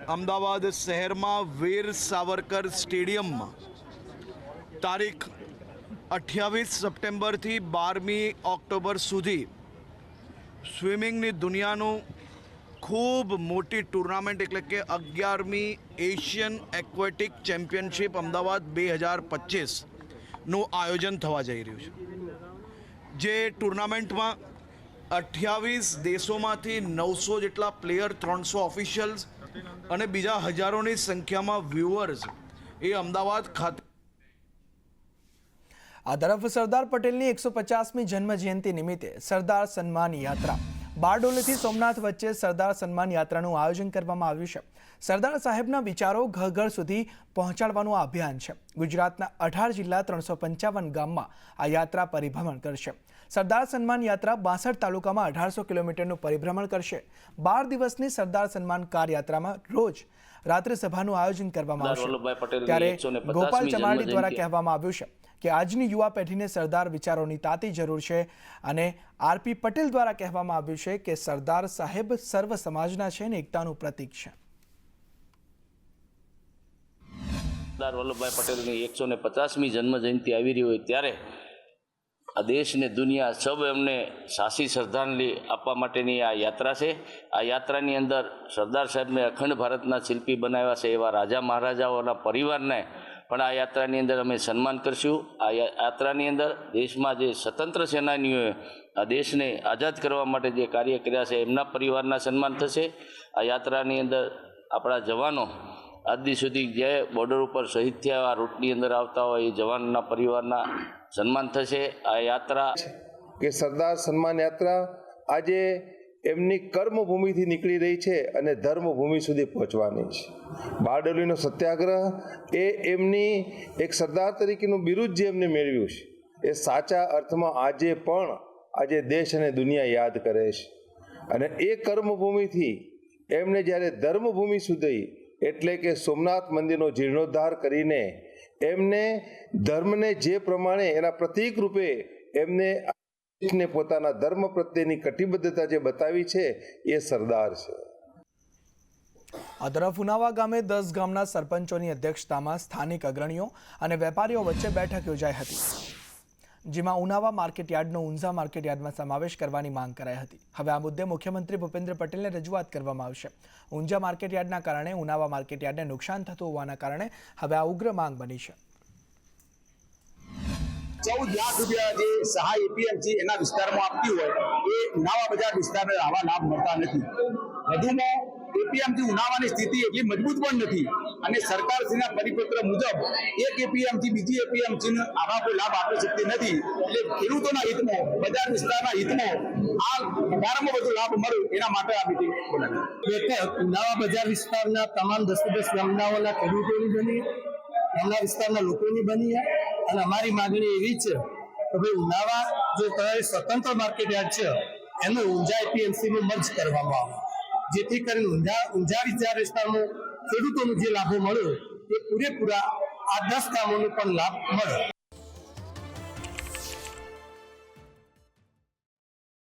અમદાવાદ શહેરમાં વીર સાવરકર સ્ટેડિયમમાં તારીખ 28 સપ્ટેમ્બરથી 12મી ઓક્ટોબર સુધી સ્વિમિંગની દુનિયાનું ખૂબ મોટી ટુર્નામેન્ટ એટલે કે 11મી એશિયન એક્વેટિક ચેમ્પિયનશિપ અમદાવાદ 2025નું આયોજન થવા જઈ રહ્યું છે. જે ટુર્નામેન્ટમાં 28 દેશોમાંથી 900 જેટલા પ્લેયર, 300 ઓફિશિયલ્સ અને બીજા હજારોની સંખ્યામાં વ્યુઅર્સ એ અમદાવાદ ખાતે.
આ તરફ સરદાર પટેલની 150મી જન્મજયંતિ નિમિત્તે સરદાર સન્માન યાત્રા બારડોલીથી સોમનાથ વચ્ચે સરદાર સન્માન યાત્રાનું આયોજન કરવામાં આવ્યું છે. સરદાર સાહેબના વિચારો ઘર ઘર સુધી પહોંચાડવાનું આ અભિયાન છે. ગુજરાતના 18 જિલ્લા 355 ગામમાં આ યાત્રા પરિભ્રમણ કરશે. સરદાર સન્માન યાત્રા 62 તાલુકામાં 1800 કિલોમીટરનું પરિભ્રમણ કરશે. 12 દિવસની સરદાર સન્માન કાર યાત્રામાં રોજ રાત્રે સભાનું આયોજન કરવામાં આવશે. ત્યારે ગોપાલ ચમારડી દ્વારા કહેવામાં આવ્યું છે કે આજની યુવા પેઢીને સરદાર વિચારોની તાતી જરૂર છે અને આરપી પટેલ દ્વારા કહેવામાં આવ્યું છે કે સરદાર સાહેબ સર્વ સમાજના છે અને એકતાનું પ્રતીક છે.
સરદાર વલ્લભભાઈ પટેલની 150મી જન્મજયંતિ આવી રહી હોય ત્યારે આ દેશ ને દુનિયા સબ એમને સાચી શ્રદ્ધાંજલિ આપવા માટેની આ યાત્રા છે. આ યાત્રાની અંદર સરદાર સાહેબને અખંડ ભારતના શિલ્પી બનાવ્યા છે એવા રાજા મહારાજાઓના પરિવારને પણ આ યાત્રાની અંદર અમે સન્માન કરીશું. આ યાત્રાની અંદર દેશમાં જે સ્વતંત્ર સેનાનીઓએ આ દેશને આઝાદ કરવા માટે જે કાર્ય કર્યા છે એમના પરિવારના સન્માન થશે. આ યાત્રાની અંદર આપણા જવાનો આજ સુધી જે બોર્ડર ઉપર શહીદ થયા આ રૂટની અંદર આવતા હોય એ જવાનના પરિવારના સન્માન થશે. આ યાત્રા
કે સરદાર સન્માન યાત્રા આજે એમની કર્મભૂમિથી નીકળી રહી છે અને ધર્મભૂમિ સુધી પહોંચવાની છે. બારડોલીનો સત્યાગ્રહ એ એમની એક સરદાર તરીકેનું બિરુદ જે એમને મેળવ્યું છે એ સાચા અર્થમાં આજે પણ આજે દેશ અને દુનિયા યાદ કરે છે. અને એ કર્મભૂમિથી એમને જ્યારે ધર્મભૂમિ સુધી એટલે કે સોમનાથ મંદિરનો જીર્ણોદ્ધાર કરીને એમને ધર્મને જે પ્રમાણે એના પ્રતીક રૂપે એમને પોતાના ધર્મ પ્રત્યેની કટિબદ્ધતા જે બતાવી છે એ સરદાર છે.
આ તરફ ઉનાવા ગામે 10 ગામના સરપંચોની અધ્યક્ષતામાં સ્થાનિક અગ્રણીઓ અને વેપારીઓ વચ્ચે બેઠક યોજાઈ હતી, જેમાં ઉનાવા માર્કેટયાર્ડનો ઊંઝા માર્કેટયાર્ડમાં સમાવેશ કરવાની માંગ કરાઈ હતી. હવે આ મુદ્દે મુખ્યમંત્રી ભૂપેન્દ્ર પટેલને રજૂઆત કરવામાં આવશે. ઊંઝા માર્કેટયાર્ડના કારણે ઉનાવા માર્કેટયાર્ડને નુકસાન થતું હોવાના કારણે હવે આ ઉગ્ર માંગ બની છે.
14 લાખ રૂપિયા જે સહાય એપીએમસી એના વિસ્તારમાં આપતી હોય એ ઉનાવા બજાર વિસ્તારને આવા લાભ મળતા નથી. વધુમાં એપીએમસી ઉનાવાની સ્થિતિ એટલી મજબૂત પણ નથી અને સરકારશ્રીના પરિપત્ર મુજબ એક એપીએમસી બીજી એપીએમસીને આવા કોઈ લાભ આપી શકતી નથી. એટલે ખેડૂતોના હિતમાં, બજાર વિસ્તારના હિતમાં આ વધારેમાં વધુ લાભ મળે એના માટે આ મિટિંગ બોલાવી. ઉનાવા બજાર વિસ્તારના તમામ 10 ગામડાઓના ખેડૂતોની બની, ગામના વિસ્તારના લોકોની બની અને અમારી માગણી એવી છે કે ભાઈ ઉનાવા જે સ્વતંત્ર માર્કેટયાર્ડ છે એનું ઊંઝા એપીએમસીમાં મર્જ કરવામાં આવે, જેથી કરીને ઊંઝા વિસ્તાર વિસ્તારમાં ખેડૂતોને જે લાભો મળ્યો એ પૂરેપૂરા આ 10 ગામોને પણ લાભ મળે.